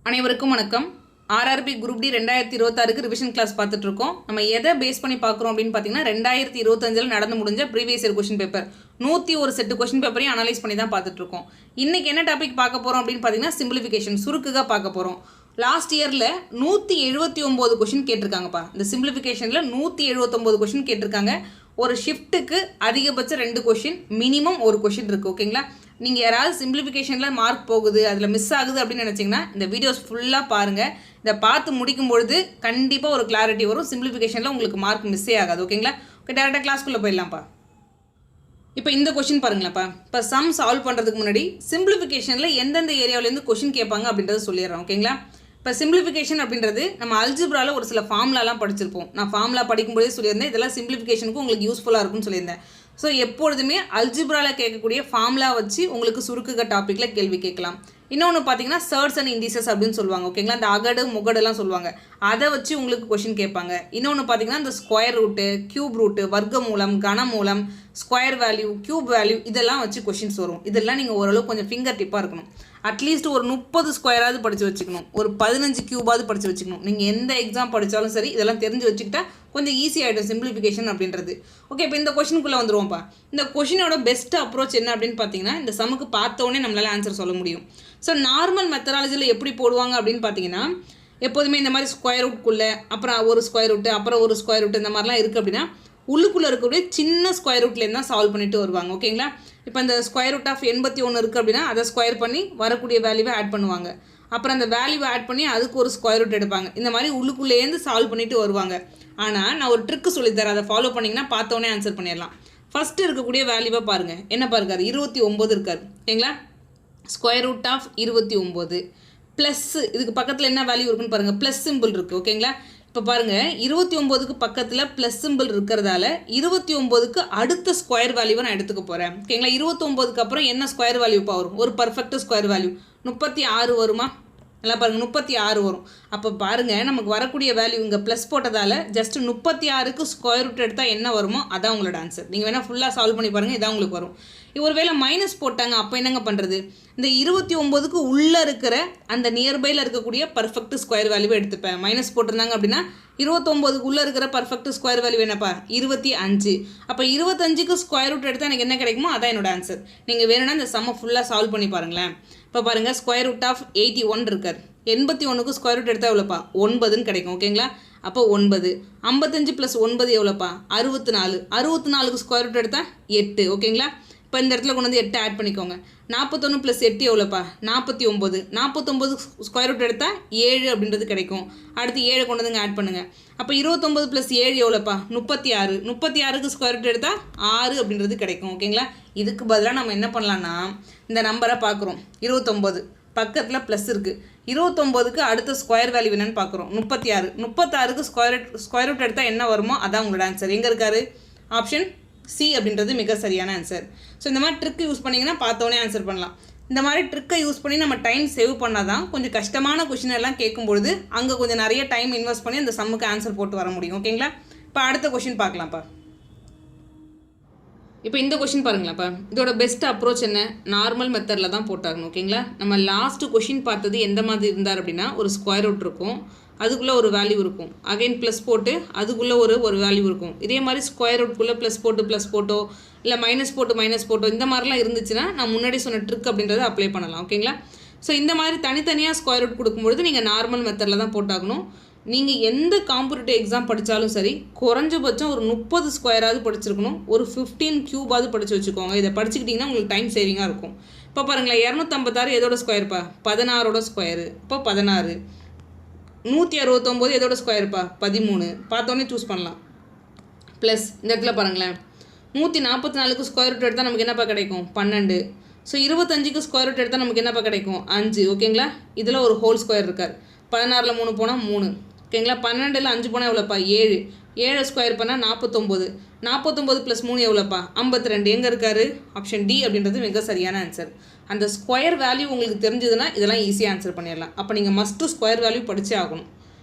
அனைவருக்கும் வணக்கம். RRB group D 2026க்கு ரிவிஷன் கிளாஸ் பார்த்துட்டு இருக்கோம். நம்ம எதை பேஸ் பண்ணி பார்க்குறோம் அப்படின்னு பார்த்தீங்கன்னா 2025 நடந்து முடிஞ்ச previous year question paper 101 set question பேப்பரையும் அனலைஸ் பண்ணி தான் பார்த்துட்டு இருக்கோம். இன்னைக்கு என்ன டாபிக் பார்க்க போகிறோம் அப்படின்னு பார்த்தீங்கன்னா சிம்பிளிஃபிகேஷன், சுருக்குగా பார்க்க போகிறோம். லாஸ்ட் இயரில் 179 கொஸ்டின் கேட்டிருக்காங்கப்பா. இந்த சிம்பிளிஃபிகேஷனில் 179 கொஸ்டின் கேட்டிருக்காங்க. ஒரு ஷிஃப்ட்டுக்கு அதிகபட்சம் 2 கொஸ்டின், மினிமம் ஒரு கொஸ்டின் இருக்குது. ஓகேங்களா? நீங்கள் யாராவது சிம்பிளிஃபிகேஷனில் மார்க் போகுது, அதில் மிஸ் ஆகுது அப்படின்னு நினச்சிங்கன்னா இந்த வீடியோஸ் ஃபுல்லாக பாருங்கள். இதை பார்த்து முடிக்கும் பொழுது கண்டிப்பாக ஒரு கிளாரிட்டி வரும். சிம்பிளிஃபிகேஷனில் உங்களுக்கு மார்க் மிஸ்ஸே ஆகாது. ஓகேங்களா? ஓகே, டேரெக்டாக கிளாஸ்க்குள்ளே போயிடலாம்ப்பா. இப்போ இந்த கொஷின் பாருங்களேன்ப்பா. இப்போ சம் சால்வ் பண்ணுறதுக்கு முன்னாடி சிம்பிளிஃபிகேஷனில் எந்தெந்த ஏரியாவிலேருந்து கொஷின் கேட்பாங்க அப்படின்றத சொல்லிடுறோம். ஓகேங்களா? இப்போ சிம்பிளிஃபிகேஷன் அப்படின்றது நம்ம அல்ஜிப்ராவில் ஒரு சில ஃபார்முலாலாம் படிச்சிருப்போம். நான் ஃபார்முலா படிக்கும்போதே சொல்லியிருந்தேன், இதெல்லாம் சிம்பிளிஃபிகேஷனுக்கு உங்களுக்கு யூஸ்ஃபுல்லாக இருக்கும்னு சொல்லியிருந்தேன். ஸோ எப்பொழுதுமே அல்ஜிப்ராவில் கேட்கக்கூடிய ஃபார்முலா வச்சு உங்களுக்கு சுருக்குக டாப்பிக்கில் கேள்வி கேட்கலாம். இன்னொன்று பார்த்தீங்கன்னா சர்ட்ஸ் அண்ட் இண்டிசஸ் அப்படின்னு சொல்லுவாங்க. ஓகேங்களா? இந்த அகடு முகடுலாம் சொல்லுவாங்க, அதை வச்சு உங்களுக்கு கொஷின் கேட்பாங்க. இன்னொன்று பார்த்தீங்கன்னா இந்த ஸ்கொயர் ரூட்டு, கியூப் ரூட்டு, வர்க்க மூலம், கனமூலம், ஸ்கொயர் வேல்யூ, கியூப் வேல்யூ, இதெல்லாம் வச்சு கொஷின்ஸ் வரும். இதெல்லாம் நீங்கள் ஓரளவு கொஞ்சம் ஃபிங்கர் டிப்பாக இருக்கணும். அட்லீஸ்ட் ஒரு 30 ஸ்கொயராவது படித்து வச்சுக்கணும், ஒரு 15 கியூபாவது படித்து வச்சுக்கணும். நீங்கள் எந்த எக்ஸாம் படித்தாலும் சரி, இதெல்லாம் தெரிஞ்சு வச்சுக்கிட்டா கொஞ்சம் ஈஸி ஆகிடும் சிம்பிளிஃபிகேஷன் அப்படின்றது. ஓகே, இப்போ இந்த கொஷினுக்குள்ளே வந்துருவோம்ப்பா. இந்த கொஷினோட பெஸ்ட் அப்ரோச் என்ன அப்படின்னு பார்த்தீங்கன்னா, இந்த சமுக்கு பார்த்தோன்னே நம்மளால் ஆன்சர் சொல்ல முடியும். ஸோ நார்மல் மெத்தடாலஜியில் எப்படி போடுவாங்க அப்படின்னு பார்த்தீங்கன்னா, எப்போதுமே இந்த மாதிரி ஸ்கொயர் ரூட்குள்ளே, அப்புறம் ஒரு ஸ்கொயர் ரூட்டு, அப்புறம் ஒரு ஸ்கொயர் ரூட்டு, இந்த மாதிரிலாம் இருக்குது அப்படின்னா உள்ளுக்குள்ளே இருக்கக்கூடிய சின்ன ஸ்கொயர் ரூட்லேருந்து தான் சால்வ் பண்ணிட்டு வருவாங்க. ஓகேங்களா? இப்போ இந்த ஸ்கொயர் ரூட் ஆஃப் 81 இருக்குது அப்படின்னா அதை ஸ்கொயர் பண்ணி வரக்கூடிய வேல்யூவை ஆட் பண்ணுவாங்க. அப்புறம் அந்த வேல்யூவை ஆட் பண்ணி அதுக்கு ஒரு ஸ்கொயர் ரூட் எடுப்பாங்க. இந்த மாதிரி உள்ளுக்குள்ளேருந்து சால்வ் பண்ணிட்டு வருவாங்க. ஆனால் நான் ஒரு ட்ரிக்கு சொல்லித்தரேன், அதை ஃபாலோ பண்ணிங்கன்னா பார்த்தோன்னே ஆன்சர் பண்ணிடலாம். ஃபஸ்ட்டு இருக்கக்கூடிய வேல்யூவை பாருங்கள். என்ன பாருக்காரு? 29 இருக்கார். ஓகேங்களா? ஸ்கொயர் ரூட் ஆஃப் 29 ப்ளஸ்ஸு, இதுக்கு பக்கத்தில் என்ன வேல்யூ இருக்குன்னு பாருங்கள், ப்ளஸ் சிம்பிள் இருக்குது. ஓகேங்களா? இப்போ பாருங்கள், 29க்கு பக்கத்தில் ப்ளஸ் சிம்பிள் இருக்கிறதால 29க்கு அடுத்த ஸ்கொயர் வேல்யூவை நான் எடுத்துக்க போகிறேன். ஓகேங்களா? 29க்கு அப்புறம் என்ன ஸ்கொயர் வேல்யூப்பா வரும்? ஒரு பர்ஃபெக்ட் ஸ்கொயர் வேல்யூ 36 வருமா? நல்லா பாருங்கள், 36 வரும். அப்போ பாருங்கள், நமக்கு வரக்கூடிய வேல்யூ இங்கே ப்ளஸ் போட்டதால் ஜஸ்ட் 36க்கு ஸ்கொயர் ரூட் எடுத்தால் என்ன வருமோ அதான் உங்களோட ஆன்சர். நீங்கள் வேணால் ஃபுல்லாக சால்வ் பண்ணி பாருங்கள், இதான் உங்களுக்கு வரும். ஒரு வேளை மைனஸ் போட்டாங்க, அப்போ என்னங்க பண்ணுறது? இந்த 29க்கு உள்ளே இருக்கிற அந்த நியர்பையில் இருக்கக்கூடிய பர்ஃபெக்ட் ஸ்கொயர் வேல்யூவை எடுத்துப்பேன். மைனஸ் போட்டிருந்தாங்க அப்படின்னா 29க்கு உள்ளே இருக்கிற பர்ஃபெக்ட் ஸ்கொயர் வேல்யூ என்னப்பா? 25. அப்போ 25க்கு ஸ்கொயர் ரூட் எடுத்தால் எனக்கு என்ன கிடைக்குமோ அதான் என்னோட ஆன்சர். நீங்கள் வேணும்னா இந்த சம்மை ஃபுல்லாக சால்வ் பண்ணி பாருங்களேன். இப்போ பாருங்கள், ஸ்கொயர் ரூட் ஆஃப் 81 இருக்கார். 81க்கு ஸ்கொயர் ரூட் எடுத்தால் எவ்வளோப்பா? 9ன்னு கிடைக்கும். ஓகேங்களா? அப்போ 9. 55 + 9 எவ்வளோப்பா? 64. 64க்கு ஸ்கொயர் ரூட் எடுத்தால் 8. ஓகேங்களா? இப்போ இந்த இடத்துல கொண்டு வந்து 8 ஆட் பண்ணிக்கோங்க. 41 + 8 எவ்வளோப்பா? 49. 49 ஸ்கொயர் ரூட் எடுத்தால் 7 அப்படின்றது கிடைக்கும். அடுத்து 7 கொண்டு வந்துங்க ஆட் பண்ணுங்கள். அப்போ 29 + 7 எவ்வளோப்பா? 36. 36க்கு ஸ்கொயர் ரூட் எடுத்தால் 6 அப்படின்றது கிடைக்கும். ஓகேங்களா? இதுக்கு பதிலாக நம்ம என்ன பண்ணலான்னா, இந்த நம்பரை பார்க்குறோம், 29 பக்கத்தில் ப்ளஸ் இருக்குது. 29க்கு அடுத்த ஸ்கொயர் வேல்யூ என்னன்னு பார்க்குறோம், 36. 36க்கு ஸ்கொயர் ரூட் எடுத்தால் என்ன வருமோ அதான் உங்களோட ஆன்சர். எங்கே இருக்காரு? ஆப்ஷன் சி அப்படின்றது மிக சரியான ஆன்சர். ஸோ இந்த மாதிரி ட்ரிக் யூஸ் பண்ணிங்கன்னா பார்த்தோன்னே ஆன்சர் பண்ணலாம். இந்த மாதிரி ட்ரிக்கை யூஸ் பண்ணி நம்ம டைம் சேவ் பண்ணால் தான் கொஞ்சம் கஷ்டமான கொஷின் எல்லாம் கேட்கும்பொழுது அங்கே கொஞ்சம் நிறைய டைம் இன்வெஸ்ட் பண்ணி அந்த சம்முக்கு ஆன்சர் போட்டு வர முடியும். ஓகேங்களா? இப்போ அடுத்த கொஷின் பார்க்கலாம்ப்பா. இப்போ இந்த கொஷின் பாருங்களாப்பா. இதோட பெஸ்ட் அப்ரோச் என்ன? நார்மல் மெத்தடில் தான் போட்டாகணும். ஓகேங்களா? நம்ம லாஸ்ட்டு கொஷின் பார்த்தது எந்த மாதிரி இருந்தார் அப்படின்னா, ஒரு ஸ்கொயர் ரூட் இருக்கும், அதுக்குள்ளே ஒரு வேல்யூ இருக்கும், அகைன் ப்ளஸ் போட்டு அதுக்குள்ளே ஒரு வேல்யூ இருக்கும். இதே மாதிரி ஸ்கொயர் ரூட்குள்ளே ப்ளஸ் போட்டோ இல்லை மைனஸ் போட்டோ இந்த மாதிரிலாம் இருந்துச்சுன்னா நான் முன்னாடி சொன்ன ட்ரிக் அப்படின்றத அப்ளை பண்ணலாம். ஓகேங்களா? ஸோ இந்த மாதிரி தனித்தனியாக ஸ்கொயர் ரூட் கொடுக்கும்பொழுது நீங்கள் நார்மல் மெத்தடில் தான் போட்டாகணும். நீங்கள் எந்த காம்படிட்டிவ் எக்ஸாம் படித்தாலும் சரி, குறைஞ்சபட்சம் ஒரு 30 ஸ்கொயராவது படிச்சிருக்கணும், ஒரு 15 கியூபாவது படித்து வச்சுக்கோங்க. இதை படிச்சுக்கிட்டிங்கன்னா உங்களுக்கு டைம் சேவிங்காக இருக்கும். இப்போ பாருங்களேன், 256 எதோட ஸ்கொயர்ப்பா? 16ஓட ஸ்கொயரு. இப்போ 16. 169 எதோட ஸ்கொயர்ப்பா? 13. பார்த்தோன்னே சூஸ் பண்ணலாம். ப்ளஸ் இந்த இடத்துல பாருங்களேன், 144க்கு ஸ்கொயர் ரூட் எடுத்தால் நமக்கு என்னப்பா கிடைக்கும்? 12. ஸோ 25க்கு ஸ்கொயர் ரூட் எடுத்தால் நமக்கு என்னப்பா கிடைக்கும்? 5. ஓகேங்களா? இதில் ஒரு ஹோல் ஸ்கொயர் இருக்கார். 16ல் 3 போனால் 3. ஓகேங்களா? 12ல் 5 போனால் எவ்வளோப்பா? 7. 7 ஸ்கொயர் பண்ணால் 49. 49 + 3 எவ்வளோப்பா? 52. எங்கே இருக்கார்? ஆப்ஷன் டி அப்படின்றது மிக சரியான ஆன்சர். அந்த ஸ்கொயர் வேல்யூ உங்களுக்கு தெரிஞ்சதுன்னா இதெல்லாம் ஈஸியாக ஆன்சர் பண்ணிடலாம். அப்போ நீங்கள் மஸ்ட்டு ஸ்கொயர் வேல்யூ படித்தே ஆகணும்.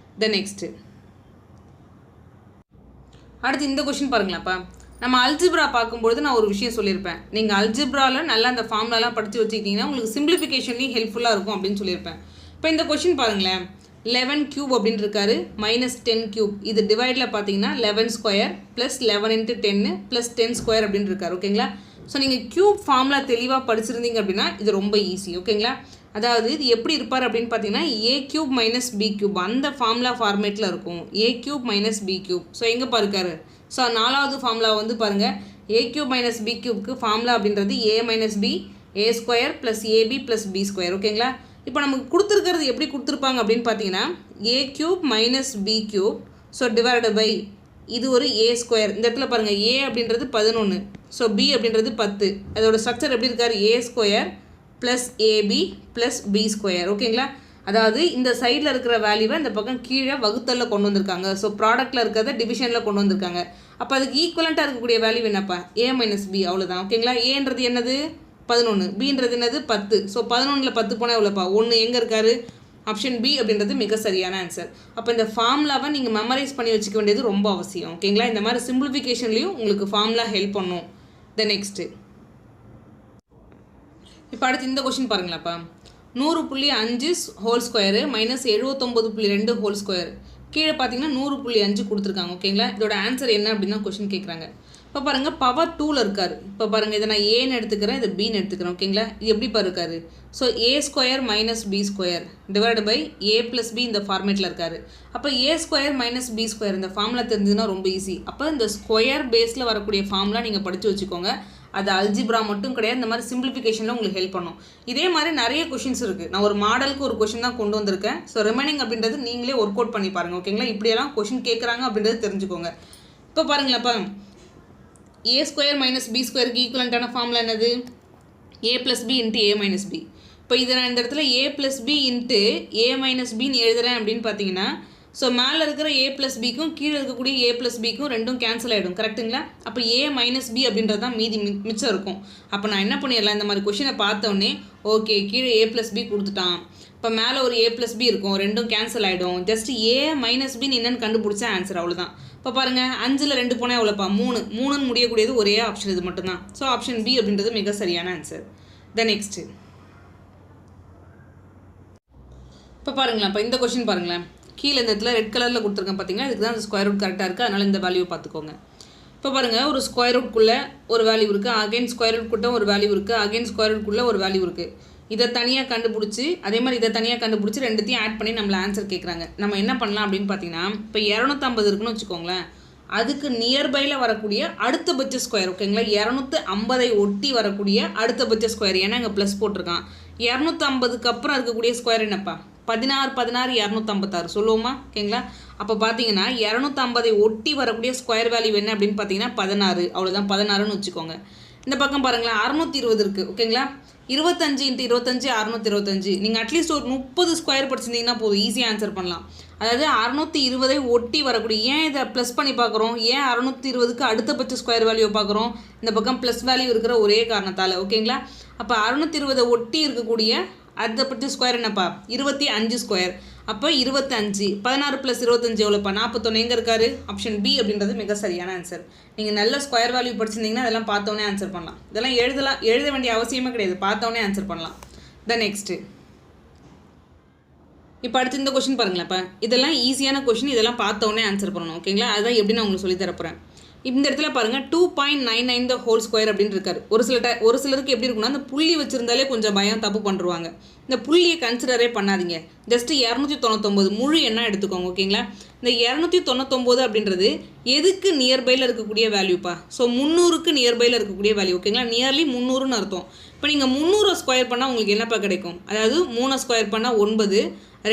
நெக்ஸ்ட்டு அடுத்து இந்த கொஷின் பாருங்களாப்பா. நம்ம அல்ஜிப்ரா பார்க்கும்பொழுது நான் ஒரு விஷயம் சொல்லியிருப்பேன், நீங்கள் அல்ஜிப்ராவில் நல்லா அந்த ஃபார்முலாலாம் படித்து வச்சுக்கிட்டிங்கன்னா உங்களுக்கு சிம்பிளிஃபிகேஷன்லேயும் ஹெல்ப்ஃபுல்லாக இருக்கும் அப்படின்னு சொல்லியிருப்பேன். இப்போ இந்த கொஷின் பாருங்களேன், 11 கியூப் அப்படின்னு இருக்காரு, -10 கியூப். இது டிவைடில் பார்த்தீங்கன்னா 11 ஸ்கொயர் ப்ளஸ் 11 × 10 ப்ளஸ் 10 ஸ்கொயர் அப்படின்னு இருக்காரு. ஓகேங்களா? ஸோ நீங்கள் கியூப் ஃபார்முலா தெளிவாக படிச்சிருந்தீங்க அப்படின்னா இது ரொம்ப ஈஸி. ஓகேங்களா? அதாவது இது எப்படி இருப்பார் அப்படின்னு பார்த்தீங்கன்னா a cube minus B cube அந்த ஃபார்முலா ஃபார்மேட்டில் இருக்கும். a cube minus B cube. So எங்கே பாருக்காரு? ஸோ 4வது ஃபார்முலா வந்து பாருங்கள், a கியூப் மைனஸ் பி கியூப்க்கு ஃபார்முலா அப்படின்றது a minus B a square plus ab plus b square. ஓகேங்களா? இப்போ நமக்கு கொடுத்துருக்கிறது எப்படி கொடுத்துருப்பாங்க அப்படின்னு பார்த்தீங்கன்னா a cube minus B cube so divided by இது ஒரு a ஸ்கொயர். இந்த இடத்துல பாருங்கள் a அப்படின்றது 11 ஸோ b அப்படின்றது 10. அதோட ஸ்ட்ரக்சர் எப்படி இருக்கார்? a square plus ab plus b square. ஓகேங்களா? அதாவது இந்த சைடில் இருக்கிற வேல்யூவை இந்த பக்கம் கீழே வகுத்தலில் கொண்டு வந்திருக்காங்க. ஸோ ப்ராடக்ட்டில் இருக்கிறத டிவிஷனில் கொண்டு வந்திருக்காங்க. அப்போ அதுக்கு ஈக்குவலண்ட்டாக இருக்கக்கூடிய வேல்யூ என்னப்பா? a minus b. அவ்வளோதான். ஓகேங்களா? ஏன்றது என்னது? 11. பின்றது என்னது? 10. ஸோ 11ல் 10 போனால் எவ்வளோப்பா? 1 எங்கே இருக்காரு? ஆப்ஷன் பி அப்படின்றது மிக சரியான ஆன்சர். அப்போ இந்த ஃபார்முலாவை நீங்கள் மெமரைஸ் பண்ணி வச்சுக்க வேண்டியது ரொம்ப அவசியம். ஓகேங்களா? இந்த மாதிரி சிம்பிளிஃபிகேஷன்லையும் உங்களுக்கு ஃபார்முலா ஹெல்ப் பண்ணும். நெக்ஸ்ட்டு இப்போ அடுத்து இந்த கொஷின் பாருங்களாப்பா, 100.5 whole square minus 79.2 whole square. கீழே பார்த்தீங்கன்னா 100.5 கொடுத்துருக்காங்க. ஓகேங்களா? இதோட ஆன்சர் என்ன அப்படின்னா கொஷின் கேட்குறாங்க. இப்போ பாருங்கள், பவர் 2ல் இருக்கார். இப்போ பாருங்கள், இதை நான் ஏன்னு எடுத்துக்கிறேன், இதை பின்னு எடுத்துக்கிறேன். ஓகேங்களா? இது எப்படிப்பா இருக்காரு? So a square minus b square divide by a plus b இந்த ஃபார்மேட்டில் இருக்கார். அப்போ a square minus b square இந்த ஃபார்முலா தெரிஞ்சதுன்னா ரொம்ப ஈஸி. அப்போ இந்த ஸ்கொயர் பேஸில் வரக்கூடிய ஃபார்முலா நீங்கள் படித்து வச்சுக்கோங்க. அது அல்ஜிப்ரா மட்டும் கிடையாது, இந்த மாதிரி சிம்பிளிஃபிகேஷனில் உங்களுக்கு ஹெல்ப் பண்ணும். இதே மாதிரி நிறைய கொஷின்ஸ் இருக்குது. நான் ஒரு மாடலுக்கு ஒரு கொஷின் தான் கொண்டு வந்திருக்கேன். ஸோ ரிமைனிங் அப்படின்றது நீங்களே ஒர்க் அவுட் பண்ணி பாருங்கள். ஓகேங்களா? இப்படியெல்லாம் கொஷின் கேட்குறாங்க அப்படின்றது தெரிஞ்சுக்கோங்க. இப்போ பாருங்களேன்ப்பா, a ஸ்கொயர் மைனஸ் பி ஸ்கொயருக்கு ஈக்குவலண்ட்டான ஃபார்முலா என்னது? a plus B into a minus B. இப்போ இதை நான் இந்த இடத்துல a plus B into a minus பின்னு எழுதுகிறேன் அப்படின்னு பார்த்தீங்கன்னா, ஸோ மேலே இருக்கிற a ப்ளஸ் பிக்கும் கீழே இருக்கக்கூடிய a ப்ளஸ் பிக்கும் ரெண்டும் கேன்சல் ஆகிடும். கரெக்டுங்களா? அப்போ a மைனஸ் பி அப்படின்றது தான் மீதி மிச்சம் இருக்கும். அப்போ நான் என்ன பண்ணிடலாம், இந்த மாதிரி கொஷினை பார்த்தோன்னே ஓகே கீழே a ப்ளஸ் பி கொடுத்துட்டான், இப்போ மேலே ஒரு a ப்ளஸ் பி இருக்கும், ரெண்டும் கேன்சல் ஆகிடும். ஜஸ்ட் a மைனஸ் பின்னு என்னென்னு கண்டுபிடிச்சா ஆன்சர், அவ்வளோதான். இப்போ பாருங்கள், 5ல் 2 போனால் எவ்வளோப்பா? 3. 3ன்னு முடியக்கூடியது ஒரே ஆப்ஷன் இது மட்டும்தான். ஸோ ஆப்ஷன் பி அப்படின்றது மிக சரியான ஆன்சர். நெக்ஸ்ட்டு இப்போ பாருங்களேன், இப்போ இந்த கொஷின் பாருங்களேன், கீழே இந்த இடத்துல ரெட் கலரில் கொடுத்துருக்கேன் பார்த்தீங்கன்னா, இதுக்கு தான் அந்த ஸ்கொயர் ரூட் கரெக்டாக இருக்குது. அதனால் இந்த வேல்யூவை பார்த்துக்கோங்க. இப்போ பாருங்கள், ஒரு ஸ்கொயர் ரூட்குள்ளே ஒரு வேல்யூ இருக்குது, அகைன் ஸ்கொயர் ரூட்குள்ளே ஒரு வேல்யூ இருக்குது, அகைன் ஸ்கொயர் ரூட்குள்ளே ஒரு வேல்யூ இருக்குது. இதை தனியாக கண்டுபிடிச்சி அதே மாதிரி இதை தனியாக கண்டுபிடிச்சி ரெண்டுத்தையும் ஆட் பண்ணி நம்மளை ஆன்சர் கேட்குறாங்க. நம்ம என்ன பண்ணலாம் அப்படின்னு பார்த்தீங்கன்னா, இப்போ 250 இருக்குன்னு வச்சுக்கோங்களேன், அதுக்கு நியர்பையில் வரக்கூடிய அடுத்தபட்ச ஸ்கொயர். ஓகேங்களா? 250 ஒட்டி வரக்கூடிய அடுத்தபட்ச ஸ்கொயர். ஏன்னா இங்கே ப்ளஸ் போட்டிருக்கான். 250க்கு அப்புறம் இருக்கக்கூடிய ஸ்கொயர் என்னப்பா? 16 16 256 சொல்லுவோமா? ஓகேங்களா? அப்போ பார்த்தீங்கன்னா 250 ஒட்டி வரக்கூடிய ஸ்கொயர் வேல்யூ என்ன அப்படின்னு பார்த்தீங்கன்னா 16. அவ்வளோதான், 16ன்னு வச்சுக்கோங்க. இந்த பக்கம் பாருங்களேன், 620 இருக்குது. ஓகேங்களா? 25 × 25 625. நீங்கள் அட்லீஸ்ட் ஒரு 30 ஸ்கொயர் படிச்சிருந்தீங்கன்னா போதும், ஈஸியாக ஆன்சர் பண்ணலாம். அதாவது 620 ஒட்டி வரக்கூடிய, ஏன் இதை ப்ளஸ் பண்ணி பார்க்குறோம், ஏன் 620க்கு அடுத்தபட்ச ஸ்கொயர் வேல்யூ பார்க்குறோம், இந்த பக்கம் ப்ளஸ் வேல்யூ இருக்கிற ஒரே காரணத்தால். ஓகேங்களா? அப்போ 620 ஒட்டி இருக்கக்கூடிய அடுத்தபட்ச ஸ்கொயர் என்னப்பா? 25 ஸ்கொயர். அப்போ 25 16 + 25 எவ்வளோப்பா? 41. எங்கே இருக்காரு? ஆப்ஷன் பி அப்படின்றது மிக சரியான ஆன்சர். நீங்கள் நல்ல ஸ்கொயர் வேல்யூ படிச்சிருந்தீங்கன்னா அதெல்லாம் பார்த்தோன்னே ஆன்சர் பண்ணலாம். இதெல்லாம் எழுத வேண்டிய அவசியமே கிடையாது, பார்த்தோன்னே ஆன்சர் பண்ணலாம். நெக்ஸ்ட்டு இப்போ அடுத்து இந்த கொஷின் பாருங்களேன்ப்பா, இதெல்லாம் ஈஸியான கொஷின், இதெல்லாம் பார்த்தோன்னே ஆன்சர் பண்ணணும். ஓகேங்களா? அதுதான் எப்படி நான் உங்களுக்கு சொல்லி தரப்போகிறேன். இந்த இடத்துல பாருங்கள், 2.99 the whole square அப்படின்னு இருக்காரு. ஒரு சிலருக்கு எப்படி இருக்குன்னா, அந்த புள்ளி வச்சுருந்தாலே கொஞ்சம் பயம், தப்பு பண்ணுருவாங்க. இந்த புள்ளியை கன்சிடரே பண்ணாதீங்க. ஜஸ்ட்டு 299 முழு எண்ணா எடுத்துக்கோங்க. ஓகேங்களா? இந்த 299 அப்படின்றது எதுக்கு நியர்பையில் இருக்கக்கூடிய வேல்யூப்பா? ஸோ 300க்கு நியர்பையில் இருக்கக்கூடிய வேல்யூ. ஓகேங்களா? நியர்லி 300ன்னு அர்த்தம். இப்போ நீங்கள் 300 ஸ்கொயர் பண்ணால் உங்களுக்கு என்னப்பா கிடைக்கும்? அதாவது 3 ஸ்கொயர் பண்ணால் 9,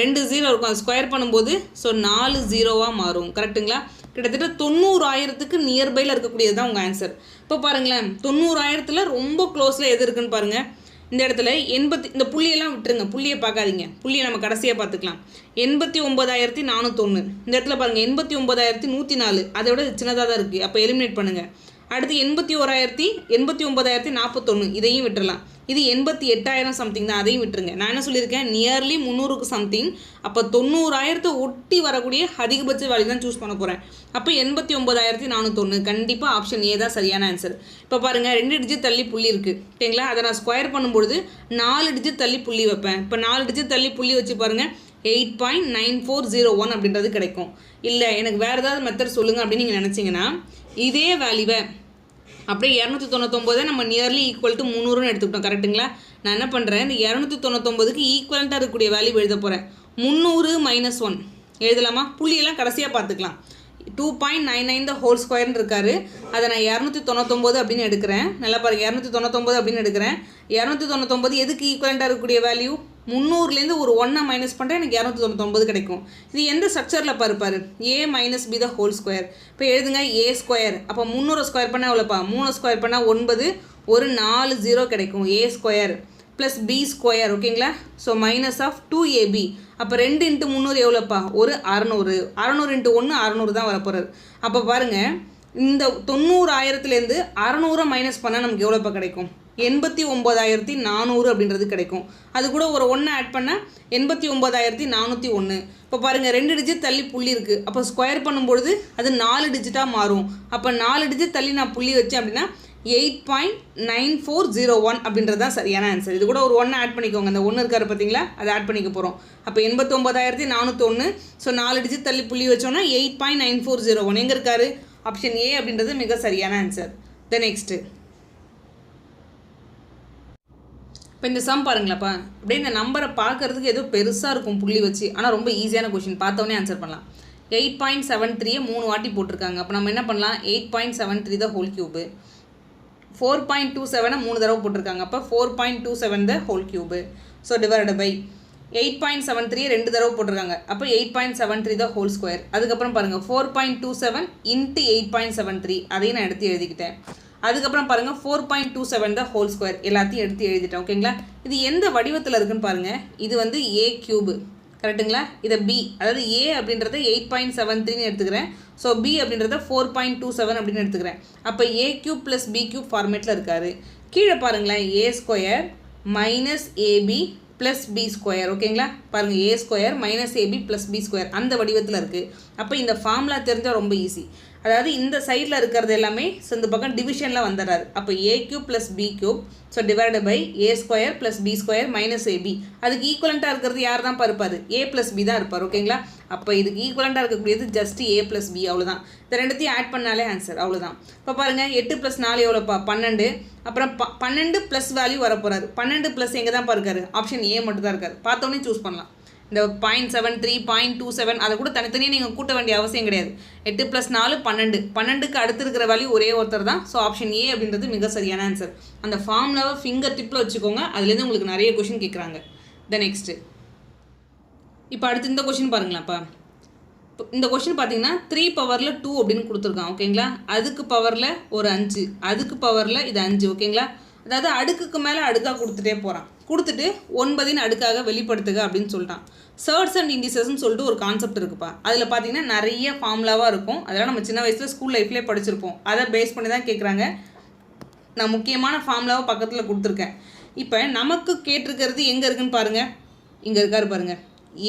2 0 இருக்கும். அது ஸ்கொயர் பண்ணும்போது ஸோ 4 0வாக மாறும். கரெக்டுங்களா? கிட்டத்தட்ட 90,000க்கு நியர்பையில் இருக்கக்கூடியது தான் உங்கள் ஆன்சர். இப்போ பாருங்களேன், 90,000ல் ரொம்ப க்ளோஸில் எது இருக்குன்னு பாருங்கள். இந்த இடத்துல 80, இந்த புள்ளியெல்லாம் விட்டுருங்க, புள்ளியை பார்க்காதீங்க, புள்ளியை நம்ம கடைசியாக பார்த்துக்கலாம். 89,401. இந்த இடத்துல பாருங்கள், 89,104, அதை விட சின்னதாக தான் இருக்குது. அப்போ எலிமினேட் பண்ணுங்கள். அடுத்து 89,041 இதையும் விட்டுறலாம். இது 88,000 சம்திங் தான், அதையும் விட்டுருங்க. நான் என்ன சொல்லியிருக்கேன், நியர்லி 300க்கு சம்திங். அப்போ 90,000 ஒட்டி வரக்கூடிய அதிகபட்ச வேல்யூ தான் சூஸ் பண்ண போகிறேன். அப்போ 89,401 கண்டிப்பாக ஆப்ஷன் ஏ தான் சரியான ஆன்சர். இப்போ பாருங்கள், 2 டிஜிட் தள்ளி புள்ளி இருக்குது ஓகேங்களா. அதை நான் ஸ்கொயர் பண்ணும்பொழுது 4 டிஜிட் தள்ளி புள்ளி வைப்பேன். இப்போ 4 டிஜிட் தள்ளி புள்ளி வச்சு பாருங்கள், 8.9401 அப்படின்றது கிடைக்கும். இல்லை எனக்கு வேறு ஏதாவது மெத்தட் சொல்லுங்கள் அப்படின்னு நீங்கள் நினச்சிங்கன்னா, இதே வேல்யூவை அப்படியே 299 நம்ம நியர்லி ஈக்குவல் டு 300ன்னு எடுத்துக்கிட்டோம் கரெக்டுங்களா. நான் என்ன பண்ணுறேன், இந்த 299க்கு ஈக்குவலண்ட்டாக இருக்கக்கூடிய வேல்யூ எழுத போகிறேன். 300 - 1 எழுதலாமா? புள்ளியெல்லாம் கடைசியாக பார்த்துக்கலாம். 2.99 the whole squareன்னு இருக்காரு. அதை நான் 299 அப்படின்னு எடுக்கிறேன். நல்லா பாருங்கள், 299 அப்படின்னு எடுக்கிறேன். 299 எதுக்கு ஈக்குவலண்ட்டாக இருக்கக்கூடிய வேல்யூ? 300லேருந்து ஒரு 1 மைனஸ் பண்ணுறேன், எனக்கு 299 கிடைக்கும். இது எந்த ஸ்ட்ரக்சரில் பாருப்பார், a - b the whole square. இப்போ எழுதுங்க a ஸ்கொயர். அப்போ 300 ஸ்கொயர் பண்ணால் எவ்வளோப்பா? 3 ஸ்கொயர் பண்ணால் 9, ஒரு 4 0 கிடைக்கும். a square plus b square ஓகேங்களா. So minus of 2ab. அப்போ 2 × 300 எவ்வளோப்பா? ஒரு 600. 600 × 1 600 தான் வரப்போகிறது. அப்போ பாருங்கள், இந்த 90,000லேருந்து 600 மைனஸ் பண்ணால் நமக்கு எவ்வளோப்பா கிடைக்கும்? 89,400 அப்படின்றது கிடைக்கும். அது கூட ஒரு 1 ஆட் பண்ணால் 89,401. இப்போ பாருங்கள், 2 டிஜிட் தள்ளி புள்ளி இருக்குது. அப்போ ஸ்கொயர் பண்ணும்பொழுது அது 4 டிஜிட்டாக மாறும். அப்போ 4 டிஜிட் தள்ளி நான் புள்ளி வச்சேன் அப்படின்னா 8.9401 அப்படின்றது தான் சரியான ஆன்சர். இது கூட ஒரு 1 ஆட் பண்ணிக்கோங்க. அந்த 1 இருக்காரு பார்த்தீங்களா, அதை ஆட் பண்ணிக்க போகிறோம். அப்போ 89,401. ஸோ 4 டிஜிட் தள்ளி புள்ளி வச்சோன்னா 8.9401 எங்கே இருக்காரு? ஆப்ஷன் ஏ அப்படின்றது மிக சரியான ஆன்சர். த நெக்ஸ்ட்டு, இப்போ இந்த சம் பாருங்களாப்பா. அப்படியே இந்த நம்பரை பார்க்கறதுக்கு ஏதோ பெருசாக இருக்கும் புள்ளி வச்சு, ஆனால் ரொம்ப ஈஸியான கொஷின், பார்த்தோன்னே ஆன்சர் பண்ணலாம். 8.73 3 வாட்டி போட்டிருக்காங்க. அப்போ நம்ம என்ன பண்ணலாம், 8.73 the whole cube. 4.27 3 தடவை போட்டிருக்காங்க. அப்போ 4.27 the whole cube. So divided by 8.73 2 தடவை போட்டிருக்காங்க. அப்போ 8.73 the whole square. அதுக்கப்புறம் பாருங்கள், 4.27 × 8.73 அதையும் நான் எடுத்து எழுதிக்கிட்டேன். அதுக்கப்புறம் பாருங்கள், 4.27 the whole square எல்லாத்தையும் எடுத்து எழுதிட்டேன் ஓகேங்களா. இது எந்த வடிவத்தில் இருக்குன்னு பாருங்கள். இது வந்து a கியூபு கரெக்டுங்களா. இதை b, அதாவது a அப்படின்றத 8.73 எடுத்துக்கிறேன். ஸோ b அப்படின்றத 4.27 அப்படின்னு எடுத்துக்கிறேன். அப்போ a cube plus b cube ஃபார்மேட்டில் இருக்காரு. கீழே பாருங்களேன், a square minus ab plus b square ஓகேங்களா. பாருங்கள், a square minus ab plus b square அந்த வடிவத்தில் இருக்குது. அப்போ இந்த ஃபார்முலா தெரிஞ்சால் ரொம்ப ஈஸி. அதாவது இந்த சைடில் இருக்கிறது எல்லாமே இந்த பக்கம் டிவிஷனில் வந்துடுறாரு. அப்போ a cube plus b cube. So divided by a square plus b square minus ab. அதுக்கு ஈக்குவலண்ட்டாக இருக்கிறது யார் தான் இருப்பார்? a ப்ளஸ் b தான் இருப்பார் ஓகேங்களா. அப்போ இதுக்கு ஈக்குவலண்ட்டாக இருக்கக்கூடியது ஜஸ்ட் a ப்ளஸ் b, அவ்வளோதான். இந்த ரெண்டுத்தையும் ஆட் பண்ணாலே ஆன்சர், அவ்வளோதான். இப்போ பாருங்கள், 8 + 4 எவ்வளோப்பா? 12. அப்புறம் 12 ப்ளஸ் வேல்யூ வரப்போகிறாரு. 12 ப்ளஸ் எங்கே தான் இருக்காரு? ஆப்ஷன் ஏ மட்டும் தான் இருக்காரு. பார்த்தோன்னே சூஸ் பண்ணலாம். இந்த 0.73 0.27 அதை கூட தனித்தனியாக நீங்கள் கூட்ட வேண்டிய அவசியம் கிடையாது. 8 + 4 12. 12க்கு அடுத்து இருக்கிற வேல்யூ ஒரே ஒருத்தர் தான். ஸோ ஆப்ஷன் ஏ அப்படின்றது மிக சரியான ஆன்சர். அந்த ஃபார்முலாவை ஃபிங்கர் டிப்பில் வச்சுக்கோங்க. அதுலேருந்து உங்களுக்கு நிறைய கொஷின் கேட்குறாங்க. த நெக்ஸ்ட்டு, இப்போ அடுத்து இந்த கொஷின் பாருங்களாப்பா. இந்த கொஷின் பார்த்தீங்கன்னா 3 பவரில் 2 அப்படின்னு கொடுத்துருக்கான் ஓகேங்களா. அதுக்கு பவரில் ஒரு 5, அதுக்கு பவரில் இது 5 ஓகேங்களா. அதாவது அடுக்குக்கு மேலே அடுக்காக கொடுத்துட்டே போகிறான். கொடுத்துட்டு 9 அடுக்காக வெளிப்படுத்துக அப்படின்னு சொல்லிட்டான். சர்ட்ஸ் அண்ட் இண்டிசஸ்ன்னு சொல்லிட்டு ஒரு கான்செப்ட் இருக்குப்பா. அதில் பார்த்தீங்கன்னா நிறைய ஃபார்முலாவாக இருக்கும். அதெல்லாம் நம்ம சின்ன வயசில் ஸ்கூல் லைஃப்லேயே படிச்சிருப்போம். அதை பேஸ் பண்ணி தான் கேட்குறாங்க. நான் முக்கியமான ஃபார்முலாவை பக்கத்தில் கொடுத்துருக்கேன். இப்போ நமக்கு கேட்டிருக்கிறது எங்கே இருக்குன்னு பாருங்கள். இங்கே இருக்காரு பாருங்கள்,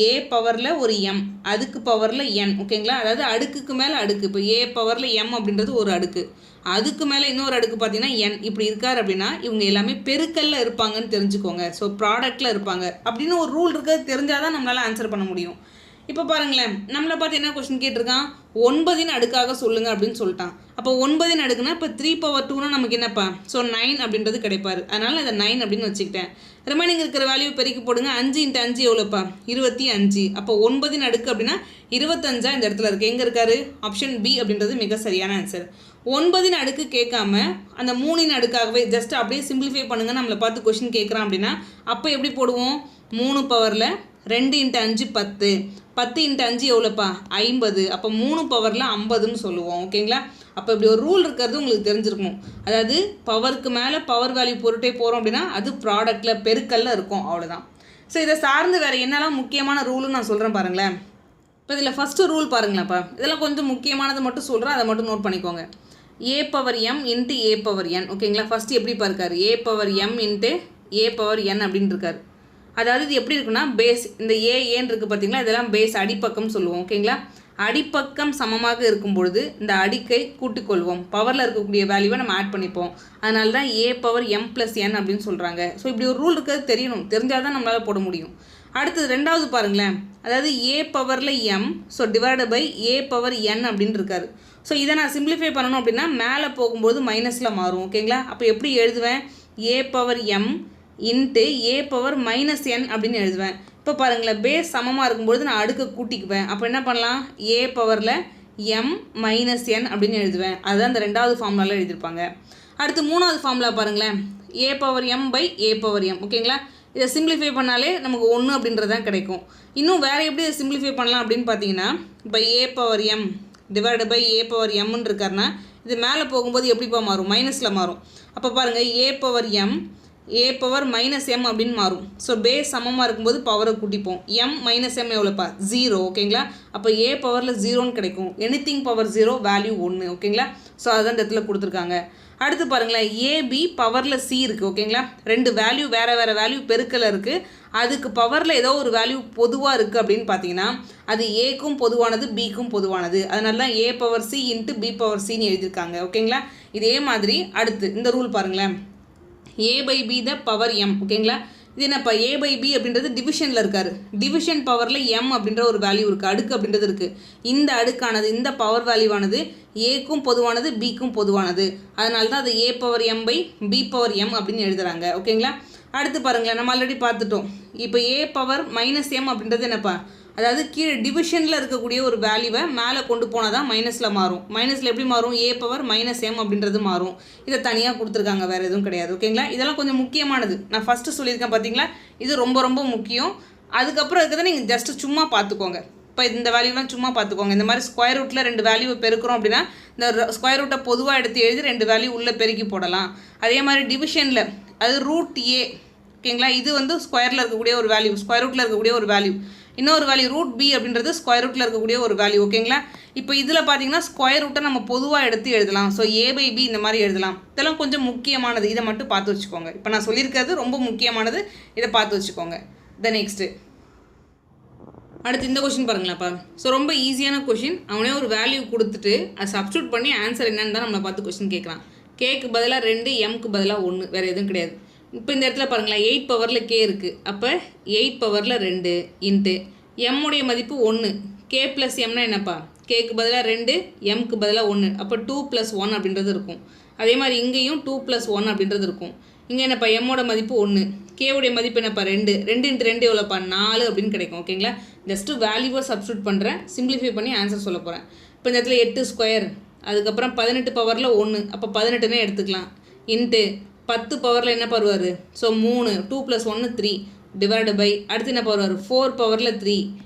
a பவரில் ஒரு m, அதுக்கு பவரில் n ஓகேங்களா. அதாவது அடுக்குக்கு மேலே அடுக்கு. இப்போ a பவரில் m அப்படின்றது ஒரு அடுக்கு, அதுக்கு மேலே இன்னொரு அடுக்கு பார்த்தீங்கன்னா n இப்படி இருக்கார் அப்படின்னா இவங்க எல்லாமே பெருக்கல்ல இருப்பாங்கன்னு தெரிஞ்சுக்கோங்க. ஸோ ப்ராடக்டில் இருப்பாங்க அப்படின்னு ஒரு ரூல் இருக்கிறது தெரிஞ்சால் தான் நம்மளால் ஆன்சர் பண்ண முடியும். இப்போ பாருங்களேன், நம்மளை பார்த்து என்ன கொஸ்டின் கேட்டிருக்கான், 9 அடுக்காக சொல்லுங்கள் அப்படின்னு சொல்லிட்டான். அப்போ 9 அடுக்குனா இப்போ 3/2னா நமக்கு என்னப்பா? ஸோ 9 அப்படின்றது கிடைப்பாரு. அதனால் அதை 9 அப்படின்னு வச்சுக்கிட்டேன். ரிமைனிங் இருக்கிற வேல்யூ பெருக்கி போடுங்க. 5 × 5 எவ்வளோப்பா? 25. அப்போ 9 அடுக்கு அப்படின்னா 25 இந்த இடத்துல இருக்குது. எங்கே இருக்காரு? ஆப்ஷன் பி அப்படின்றது மிக சரியான ஆன்சர். 9 அடுக்கு கேட்காம அந்த 3 அடுக்காகவே ஜஸ்ட் அப்படியே சிம்பிளிஃபை பண்ணுங்க. நம்மளை பார்த்து கொஸ்டின் கேட்குறான் அப்படின்னா அப்போ எப்படி போடுவோம்? 3 பவரில் 2 × 5 10, 10 × 5 எவ்வளோப்பா? 50. அப்போ 3 பவரில் 50ன்னு சொல்லுவோம் ஓகேங்களா. அப்போ இப்படி ஒரு ரூல் இருக்கிறது உங்களுக்கு தெரிஞ்சிருக்கணும். அதாவது பவருக்கு மேலே பவர் வேல்யூ பொருட்டே போகிறோம் அப்படின்னா அது ப்ராடக்டில் பெருக்கல்ல இருக்கும், அவ்வளோதான். ஸோ இதை சார்ந்து வேறு என்னெல்லாம் முக்கியமான ரூலுன்னு நான் சொல்கிறேன் பாருங்களேன். இப்போ இதில் ஃபஸ்ட்டு ரூல் பாருங்களேன்ப்பா. இதெல்லாம் கொஞ்சம் முக்கியமானது மட்டும் சொல்கிறேன், அதை மட்டும் நோட் பண்ணிக்கோங்க. ஏ பவர் எம் இன்ட்டு ஏ பவர் என். ஓகேங்களா, ஃபஸ்ட்டு எப்படி பார்க்காரு, ஏ பவர் எம் இன்ட்டு ஏ பவர் என் அப்படின்னு இருக்காரு. அதாவது இது எப்படி இருக்குன்னா பேஸ், இந்த ஏன்னு இருக்குது பார்த்தீங்களா, இதெல்லாம் பேஸ் அடிப்பக்கம் சொல்லுவோம். ஓகேங்களா, அடிப்பக்கம் சமமாக இருக்கும் பொழுது இந்த அடிக்கை கூட்டிக் கொள்வோம், பவரில் இருக்கக்கூடிய வேல்யூவை நம்ம ஆட் பண்ணிப்போம். அதனால தான் A power M plus n அப்படின்னு சொல்கிறாங்க. ஸோ இப்படி ஒரு ரூல் இருக்கிறது தெரியணும், தெரிஞ்சால் தான் நம்மளால் போட முடியும். அடுத்தது ரெண்டாவது பாருங்களேன், அதாவது ஏ பவரில் M, so divide by A power N அப்படின்னு இருக்காரு. ஸோ இதை நான் சிம்பிளிஃபை பண்ணணும் அப்படின்னா மேலே போகும்போது மைனஸில் மாறும். ஓகேங்களா, அப்போ எப்படி எழுதுவேன், ஏ பவர் எம் இன்ட்டு ஏ பவர் மைனஸ் என் அப்படின்னு எழுதுவேன். இப்போ பாருங்களேன், பேஸ் சமமாக இருக்கும்போது நான் அடுக்க கூட்டிக்குவேன். அப்போ என்ன பண்ணலாம், ஏ பவரில் எம் மைனஸ் என் அப்படின்னு எழுதுவேன். அதுதான் இந்த ரெண்டாவது ஃபார்முலாவில் எழுதியிருப்பாங்க. அடுத்து மூணாவது ஃபார்முலா பாருங்களேன், A power M by A power M. ஓகேங்களா, இதை சிம்பிளிஃபை பண்ணாலே நமக்கு 1 அப்படின்றது தான் கிடைக்கும். இன்னும் வேறு எப்படி இதை சிம்பிளிஃபை பண்ணலாம் அப்படின்னு பார்த்தீங்கன்னா, இப்போ A power M divide by A power எம்ன்னு இருக்காருன்னா இது மேலே போகும்போது எப்படிப்பா மாறும், மைனஸில் மாறும். அப்போ பாருங்கள், A power M A power minus M அப்படின்னு மாறும். ஸோ பேஸ் சமமாக இருக்கும்போது பவரை கூட்டிப்போம். எம் மைனஸ் எம் எவ்வளோப்பா, 0. ஓகேங்களா, அப்போ ஏ பவரில் 0ன்னு கிடைக்கும். Anything power 0 value 1. ஓகேங்களா, ஸோ அதுதான் இந்த இடத்துல கொடுத்துருக்காங்க. அடுத்து பாருங்களேன், ஏபி பவரில் சி இருக்குது. ஓகேங்களா, ரெண்டு வேல்யூ வேறு வேல்யூ பெருக்கல இருக்குது. அதுக்கு பவரில் ஏதோ ஒரு வேல்யூ பொதுவாக இருக்குது அப்படின்னு பார்த்தீங்கன்னா அது ஏக்கும் பொதுவானது பிக்கும் பொதுவானது. அதனால தான் A power C into B power சின்னு எழுதியிருக்காங்க. ஓகேங்களா, இதே மாதிரி அடுத்து இந்த ரூல் பாருங்களேன், A by B the power M. ஓகேங்களா, இது என்னப்பா, ஏ பை பி அப்படின்றது டிவிஷனில் இருக்காரு. டிவிஷன் பவரில் எம் அப்படின்ற ஒரு வேல்யூ இருக்குது, அடுக்கு அப்படின்றது இருக்குது. இந்த அடுக்கானது, இந்த பவர் வேல்யூவானது ஏக்கும் பொதுவானது பிக்கும் பொதுவானது. அதனால தான் அது A power M by B power M அப்படின்னு எழுதுறாங்க. ஓகேங்களா, அடுத்து பாருங்களேன், நம்ம ஆல்ரெடி பார்த்துட்டோம். இப்போ ஏ பவர் மைனஸ் எம் அப்படின்றது என்னப்பா, அதாவது கீழே டிவிஷனில் இருக்கக்கூடிய ஒரு வேல்யூவை மேலே கொண்டு போனால் தான் மைனஸில் மாறும். மைனஸில் எப்படி மாறும், ஏ பவர் மைனஸ் எம் அப்படின்றது மாறும். இதை தனியாக கொடுத்துருக்காங்க, வேறு எதுவும் கிடையாது. ஓகேங்களா, இதெல்லாம் கொஞ்சம் முக்கியமானது. நான் ஃபஸ்ட்டு சொல்லியிருக்கேன் பார்த்தீங்களா, இது ரொம்ப ரொம்ப முக்கியம். அதுக்கப்புறம் இருக்கிறத நீங்கள் ஜஸ்ட்டு சும்மா பார்த்துக்கோங்க. இப்போ இந்த வேல்யூலாம் சும்மா பார்த்துக்கோங்க. இந்த மாதிரி ஸ்கொயர் ரூட்டில் ரெண்டு வேல்யூவை பெருக்கிறோம் அப்படின்னா இந்த ஸ்கொயர் ரூட்டை பொதுவாக எடுத்து எழுதி ரெண்டு வேல்யூ உள்ளே பெருக்கி போடலாம். அதே மாதிரி டிவிஷனில் அது ரூட் ஏ. ஓகேங்களா, இது வந்து ஸ்கொயரில் இருக்கக்கூடிய ஒரு வேல்யூ, ஸ்கொயர் ரூட்டில் இருக்கக்கூடிய ஒரு வேல்யூ. இன்னொரு வேல்யூ ரூட் பி அப்படின்றது ஸ்கொயர் ரூட்டில் இருக்கக்கூடிய ஒரு வேல்யூ. ஓகேங்களா, இப்போ இதில் பார்த்தீங்கன்னா ஸ்கொயர் ரூட்டை நம்ம பொதுவாக எடுத்து எழுதலாம். ஸோ ஏ பை பி இந்த மாதிரி எழுதலாம். இதெல்லாம் கொஞ்சம் முக்கியமானது, இதை மட்டும் பார்த்து வச்சுக்கோங்க. இப்போ நான் சொல்லியிருக்கிறது ரொம்ப முக்கியமானது, இதை பார்த்து வச்சுக்கோங்க. நெக்ஸ்ட்டு அடுத்து இந்த கொஷின் பாருங்களாப்பா. ஸோ ரொம்ப ஈஸியான கொஷின். அவனே ஒரு வேல்யூ கொடுத்துட்டு அதை சப்ஸ்டியூட் பண்ணி ஆன்சர் என்னன்னு தான் நம்மளை பார்த்து கொஷின் கேட்குறான். கேக்கு பதிலாக 2, எம்க்கு பதிலாக 1, வேறு எதுவும் கிடையாது. இப்போ இந்த இடத்துல பாருங்களேன், 8 பவரில் கே இருக்குது. அப்போ 8 பவரில் 2 இன்ட்டு எம்முடைய மதிப்பு 1. கே ப்ளஸ் எம்னா என்னப்பா, கேக்கு பதிலாக 2, எம்க்கு பதிலாக 1. அப்போ 2 + 1 அப்படின்றது இருக்கும். அதே மாதிரி இங்கேயும் 2 + 1 அப்படின்றது இருக்கும். இங்கே என்னப்பா, எம்மோட மதிப்பு 1, கேவுடைய மதிப்பு என்னப்பா 2. 2 × 2 எவ்வளோப்பா, 4 அப்படின்னு கிடைக்கும். ஓகேங்களா, ஜஸ்ட்டு வேல்யூவை சப்ஸ்டியூட் பண்ணுறேன், சிம்பிளிஃபை பண்ணி ஆன்சர் சொல்ல போகிறேன். இப்போ இந்த இடத்துல 8 ஸ்கொயர், அதுக்கப்புறம் 18 பவரில் 1, அப்போ 18னே எடுத்துக்கலாம். இன்ட்டு 10 பவரில் என்ன வருவார், ஸோ 3, 2 + 1 3 டிவைடு பை அடுத்து என்ன வருவார், 4 பவரில் 3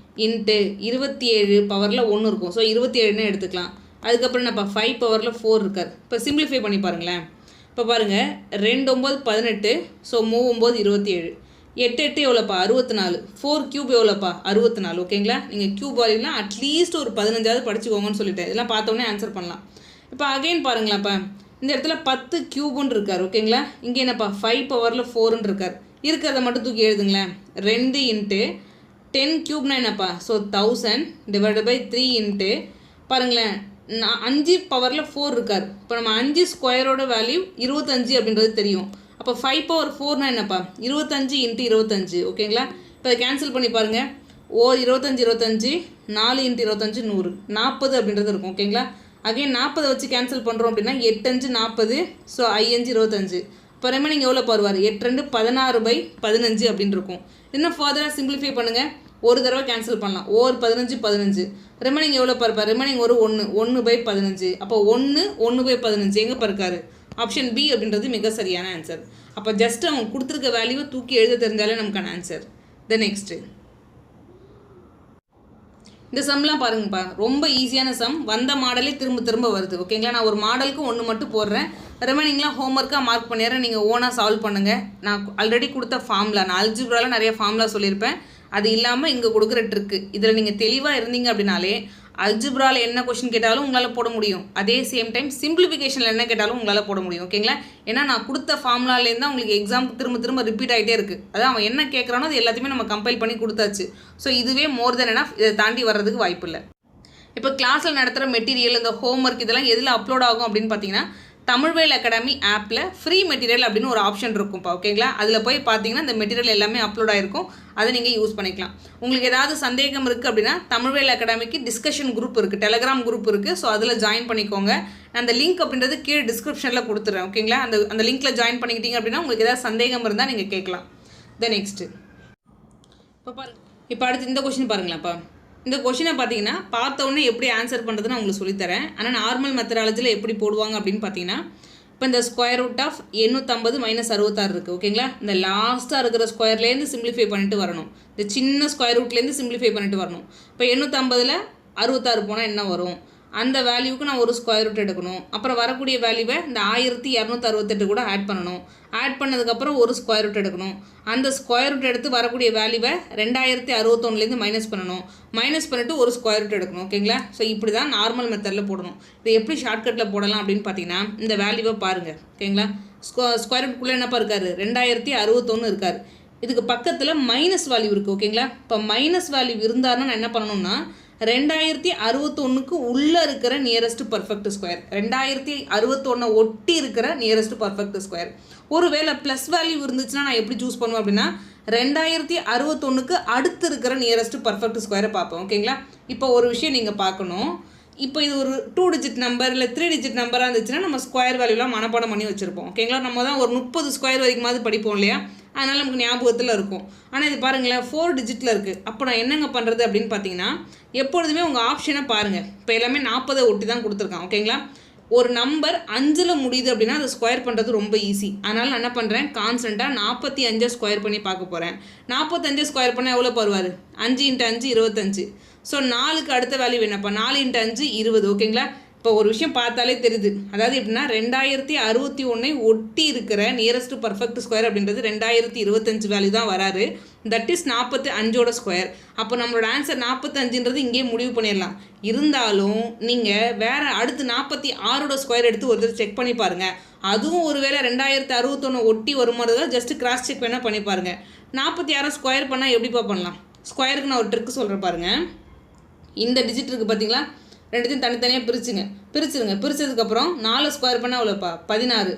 இன்ட்டு 27 பவரில் 1 இருக்கும். ஸோ 27னே எடுத்துக்கலாம். அதுக்கப்புறம் என்னப்பா 5 பவரில் 4 இருக்கார். இப்போ சிம்பிளிஃபை பண்ணி பாருங்களேன். இப்போ பாருங்கள், 2 9 18, ஸோ 3 9 27, 8 8 எவ்வளோப்பா 64, 4 கியூப் எவ்வளோப்பா 64. ஓகேங்களா, நீங்கள் கியூப் வால்யூலாம் அட்லீஸ்ட் ஒரு 15ஆவது படிச்சுக்கோங்கன்னு சொல்லிட்டேன். இதெல்லாம் பார்த்தோன்னே ஆன்சர் பண்ணலாம். இப்போ அகைன் பாருங்களாப்பா, இந்த இடத்துல 10 கியூப்னு இருக்கார். ஓகேங்களா, இங்கே என்னப்பா 5 பவரில் 4ன்னு இருக்கார். இருக்கிறத மட்டும் தூக்கி எழுதுங்களேன். 2 இன்ட்டு 10 கியூப்னா என்னப்பா, ஸோ 1000 டிவைடு பை 3 இன்ட்டு பாருங்களேன் 5 பவரில் 4 இருக்கார். இப்போ நம்ம 5 ஸ்கொயரோட வேல்யூ 25 அப்படின்றது தெரியும். அப்போ 5 பவர் 4னா என்னப்பா, 25 இன்ட்டு 25. ஓகேங்களா, இப்போ அதை கேன்சல் பண்ணி பாருங்கள். 25 25, 4 இன்ட்டு 25 100, 40 அப்படின்றது இருக்கும். ஓகேங்களா, அகைன் 40 வச்சு கேன்சல் பண்ணுறோம் அப்படின்னா 8 5 40, ஸோ 5 25. இப்போ ரெமைனிங் எவ்வளோ வருவார், 8 2 16 பை 15 அப்படின்னு இருக்கும். இன்னும் ஃபர்தராக சிம்பிளிஃபை பண்ணுங்கள், ஒரு தடவை கேன்சல் பண்ணலாம். ஓர் 15 15, ரெமைனிங் எவ்வளோ பாருப்பார், ரெமைனிங் ஒரு 1 பை 15. அப்போ 1 பை 15 எங்கே பருக்காரு, ஆப்ஷன் பி அப்படின்றது மிக சரியான ஆன்சர். அப்போ ஜஸ்ட் அவங்க கொடுத்துருக்க வேல்யூவை தூக்கி எழுத தெரிஞ்சாலே நமக்கான ஆன்சர். நெக்ஸ்ட்டு இந்த சம்லாம் பாருங்கப்பா, ரொம்ப ஈஸியான சம். வந்த மாடலே திரும்ப திரும்ப வருது. ஓகேங்களா, நான் ஒரு மாடலுக்கு 1 மட்டும் போடுறேன், ரிமைனிங்லாம் ஹோம்ஒர்க்காக மார்க் பண்ணிடுறேன். நீங்கள் ஓனாக சால்வ் பண்ணுங்கள். நான் ஆல்ரெடி கொடுத்த ஃபார்முலா, நான் அல்ஜிப்ராவில் நிறைய ஃபார்முலா சொல்லியிருப்பேன். அது இல்லாமல் இங்கே கொடுக்குற ட்ரிக்கு, இதில் நீங்கள் தெளிவாக இருந்தீங்க அப்படின்னாலே அல்ஜிப்ராவில் என்ன கொஷின் கேட்டாலும் உங்களால் போட முடியும். அதே சேம் டைம் சிம்பிளிஃபிகேஷனில் என்ன கேட்டாலும் உங்களால் போட முடியும். ஓகேங்களா? ஏன்னா நான் கொடுத்த ஃபார்முலாலேருந்து தான் உங்களுக்கு எக்ஸாமுக்கு திரும்ப திரும்ப ரிப்பீட் ஆகிட்டே இருக்குது. அதான் அவன் என்ன கேட்குறானோ அது எல்லாத்தையுமே நம்ம கம்பைல் பண்ணி கொடுத்தாச்சு. ஸோ இதுவே மோர் தென் எனஃப். இதை தாண்டி வர்றதுக்கு வாய்ப்பு இல்லை. இப்போ கிளாஸில் நடத்துகிற மெட்டீரியல், இந்த ஹோம்ஒர்க் இதெல்லாம் எதில் அப்லோட் ஆகும் அப்படின்னு பார்த்தீங்கன்னா தமிழ்வேல் அகாடமி ஆப்பில் ஃப்ரீ மெட்டீரியல் அப்படின்னு ஒரு ஆப்ஷன் இருக்கும்ப்பா. ஓகேங்களா? அதில் போய் பார்த்தீங்கன்னா இந்த மெட்டீரியல் எல்லாமே அப்லோட் ஆகிருக்கும். அதை நீங்கள் யூஸ் பண்ணிக்கலாம். உங்களுக்கு ஏதாவது சந்தேகம் இருக்குது அப்படின்னா தமிழ்வேல் அகாடமிக்கு டிஸ்கஷன் குரூப் இருக்குது, டெலகிராம் குரூப் இருக்குது. ஸோ அதில் ஜாயின் பண்ணிக்கோங்க. அந்த லிங்க் அப்படின்றது கீழே டிஸ்கிரிப்ஷனில் கொடுத்துட்றேன். ஓகேங்களா? அந்த லிங்க்கில் ஜாயின் பண்ணிக்கிட்டீங்க அப்படின்னா உங்களுக்கு ஏதாவது சந்தேகம் இருந்தால் நீங்கள் கேட்கலாம். நெக்ஸ்ட்டு இப்போ அடுத்து இந்த கொஷின் பாருங்களேன்ப்பா. இந்த கொஷினை பார்த்தீங்கன்னா பார்த்த உடனே எப்படி ஆன்சர் பண்ணுறதுன்னு உங்களுக்கு சொல்லித்தரேன். ஆனால் நார்மல் மெத்தடாலஜியில் எப்படி போடுவாங்க அப்படின்னு பார்த்தீங்கன்னா இப்போ இந்த ஸ்கொயர் ரூட் ஆஃப் 850 - 66 இருக்குது. ஓகேங்களா? இந்த லாஸ்ட்டாக இருக்கிற ஸ்கொயர்லேருந்து சிம்பிளிஃபை பண்ணிட்டு வரணும். இந்த சின்ன ஸ்கொயர் ரூட்லேருந்து சிம்பிளிஃபை பண்ணிட்டு வரணும். இப்போ 850ல் 66 போனால் என்ன வரும்? அந்த வேல்யூவுக்கு நான் ஒரு ஸ்கொயர் ரூட் எடுக்கணும். அப்புறம் வரக்கூடிய வேல்யூவை இந்த 1268 கூட ஆட் பண்ணணும். ஆட் பண்ணதுக்கப்புறம் ஒரு ஸ்கொயர் ரூட் எடுக்கணும். அந்த ஸ்கொயர் ரூட் எடுத்து வரக்கூடிய வேல்யூவை 2061லேருந்து மைனஸ் பண்ணணும். மைனஸ் பண்ணிவிட்டு ஒரு ஸ்கொயர் ரூட் எடுக்கணும். ஓகேங்களா? ஸோ இப்படி தான் நார்மல் மெத்தடில் போடணும். இதை எப்படி ஷார்ட்கட்டில் போடலாம் அப்படின்னு பார்த்தீங்கன்னா இந்த வேல்யூவை பாருங்கள். ஓகேங்களா? ஸ்கொயர் ரூட்குள்ளே என்னப்பா இருக்கார்? 2061 இருக்கார். இதுக்கு பக்கத்தில் மைனஸ் வேல்யூ இருக்குது. ஓகேங்களா? இப்போ மைனஸ் வேல்யூ இருந்தாருன்னா நான் என்ன பண்ணணும்னா 2061க்கு உள்ளே இருக்கிற நியரஸ்ட் பர்ஃபெக்ட் ஸ்கொயர், 2061 ஒட்டி இருக்கிற நியரஸ்ட் பர்ஃபெக்ட் ஸ்கொயர். ஒருவேளை ப்ளஸ் வேல்யூ இருந்துச்சுன்னா நான் எப்படி சூஸ் பண்ணுவேன் அப்படின்னா 2061க்கு அடுத்து இருக்கிற நியரஸ்ட் பர்ஃபெக்ட் ஸ்கொயரை பார்ப்போம். ஓகேங்களா? இப்போ ஒரு விஷயம் நீங்கள் பார்க்கணும். இப்போ இது ஒரு 2 டிஜிட் நம்பர் இல்லை 3 டிஜிட் நம்பராக இருந்துச்சுன்னா நம்ம ஸ்கொயர் வேல்யூலாம் மனப்பாடம் பண்ணி வச்சுருப்போம். ஓகேங்களா? நம்ம தான் ஒரு 30 ஸ்கொயர் வரைக்குமாவது படிப்போம் இல்லையா? அதனால் நமக்கு ஞாபகத்தில் இருக்கும். ஆனால் இது பாருங்களேன் 4 டிஜிட்டில் இருக்குது. அப்போ நான் என்னங்க பண்ணுறது அப்படின்னு பார்த்தீங்கன்னா எப்பொழுதுமே உங்கள் ஆப்ஷனை பாருங்கள். இப்போ எல்லாமே 40 ஒட்டி தான் கொடுத்துருக்கான். ஓகேங்களா? ஒரு நம்பர் 5ல் முடியுது அப்படின்னா அதை ஸ்கொயர் பண்ணுறது ரொம்ப ஈஸி. அதனால் நான் என்ன பண்ணுறேன், கான்ஸ்டண்ட்டாக 45 ஸ்கொயர் பண்ணி பார்க்க போகிறேன். 45 ஸ்கொயர் பண்ணால் எவ்வளோ வருவார்? 5 × 5 25. ஸோ 4க்கு அடுத்த வேல்யூ என்னப்பா? 4 × 5 20. ஓகேங்களா? இப்போ ஒரு விஷயம் பார்த்தாலே தெரியுது. அதாவது எப்படின்னா 2061 ஒட்டி இருக்கிற நியரஸ்ட் பர்ஃபெக்ட் ஸ்கொயர் அப்படின்றது 2025 வேல்யூ தான் வராரு. That is 45 square. அப்போ நம்மளோட ஆன்சர் 45ன்றது இங்கேயே முடிவு பண்ணிடலாம். இருந்தாலும் நீங்கள் வேறு அடுத்து 46 ஸ்கொயர் எடுத்து ஒரு செக் பண்ணி பாருங்கள். அதுவும் ஒருவேளை 2061 ஒட்டி வரும்போது தான் ஜஸ்ட் கிராஸ் செக் வேணால் பண்ணி பாருங்கள். 46 ஸ்கொயர் பண்ணால் எப்படிப்பா பண்ணலாம்? ஸ்கொயருக்கு நான் ஒரு ட்ரிக்கு சொல்கிறேன் பாருங்கள். இந்த டிஜிட் இருக்குது பார்த்தீங்களா? ரெண்டுத்தையும் தனித்தனியாக பிரிச்சுருங்க. பிரித்ததுக்கப்புறம் 4 ஸ்கொயர் பண்ணால் எவ்வளோப்பா? 16.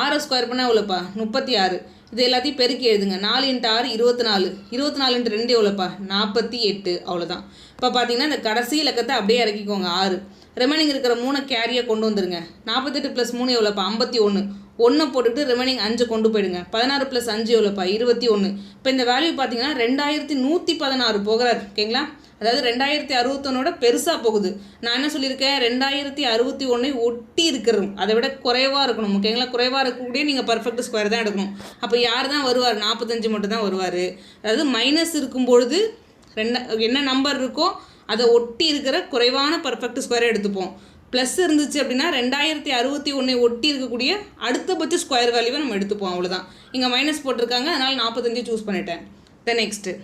6 ஸ்கொயர் பண்ணால் எவ்வளோப்பா? 36. இது எல்லாத்தையும் பெருக்கி எழுதுங்க. 4 × 6 24. 24 × 2 எவ்வளோப்பா? 48. அவ்வளோதான். இப்போ பார்த்தீங்கன்னா இந்த கடைசி இலக்கத்தை அப்படியே இறக்கிக்கோங்க 6. ரிமைனிங் இருக்கிற 3 கேரியை கொண்டு வந்துடுங்க. 48 + 3 எவ்வளோப்பா? 51. 1 போட்டுட்டு ரிமைனிங் 5 கொண்டு போயிடுங்க. 16 + 5 எவ்வளோப்பா? 21. இப்போ இந்த வேல்யூ பார்த்தீங்கன்னா 2116 போகிறார். ஓகேங்களா? அதாவது 2061 பெருசாக போகுது. நான் என்ன சொல்லியிருக்கேன், 2061 ஒட்டி இருக்கிறோம், அதை விட குறைவாக இருக்கணும். ஓகேங்களா? குறைவாக இருக்கக்கூடிய நீங்கள் பர்ஃபெக்ட் ஸ்கொயர் தான் எடுக்கணும். அப்போ யார் தான் வருவார்? 45 மட்டும் தான் வருவார். அதாவது மைனஸ் இருக்கும்பொழுது என்ன நம்பர் இருக்கோ அதை ஒட்டி இருக்கிற குறைவான பர்ஃபெக்ட் ஸ்கொயரை எடுத்துப்போம். ப்ளஸ் இருந்துச்சு அப்படின்னா 2061 ஒட்டி இருக்கக்கூடிய அடுத்தபட்ச ஸ்கொயர் வேல்யூவை நம்ம எடுத்துப்போம். அவ்வளோதான். இங்கே மைனஸ் போட்டிருக்காங்க, அதனால் 45 சூஸ் பண்ணிட்டேன். நெக்ஸ்ட்டு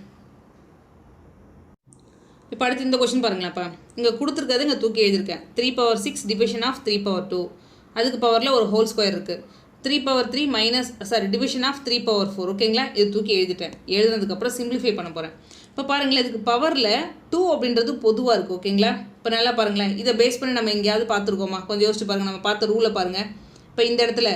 இப்போ அடுத்து இந்த கொஸ்டின் பாருங்களேன்ப்பா. இங்கே கொடுத்துருக்கிறது இங்கே தூக்கி எழுதியிருக்கேன். 3/6 டிவிஷன் ஆஃப் 3/2. அதுக்கு பவரில் ஒரு ஹோல் ஸ்கொயர் இருக்குது. 3/3 டிவிஷன் ஆஃப் 3/4. ஓகேங்களா? இது தூக்கி எழுதிட்டேன். எழுதுனதுக்கப்புறம் சிம்பிளிஃபை பண்ண போகிறேன். இப்போ பாருங்களேன், இதுக்கு பவரில் 2 அப்படின்றது பொதுவாக இருக்குது. ஓகேங்களா? இப்போ நல்லா பாருங்களேன், இதை பேஸ் பண்ணி நம்ம எங்கேயாவது பார்த்துருக்கோமா? கொஞ்சம் யோசிச்சு பாருங்கள். நம்ம பார்த்த ரூலை பாருங்கள். இப்போ இந்த இடத்துல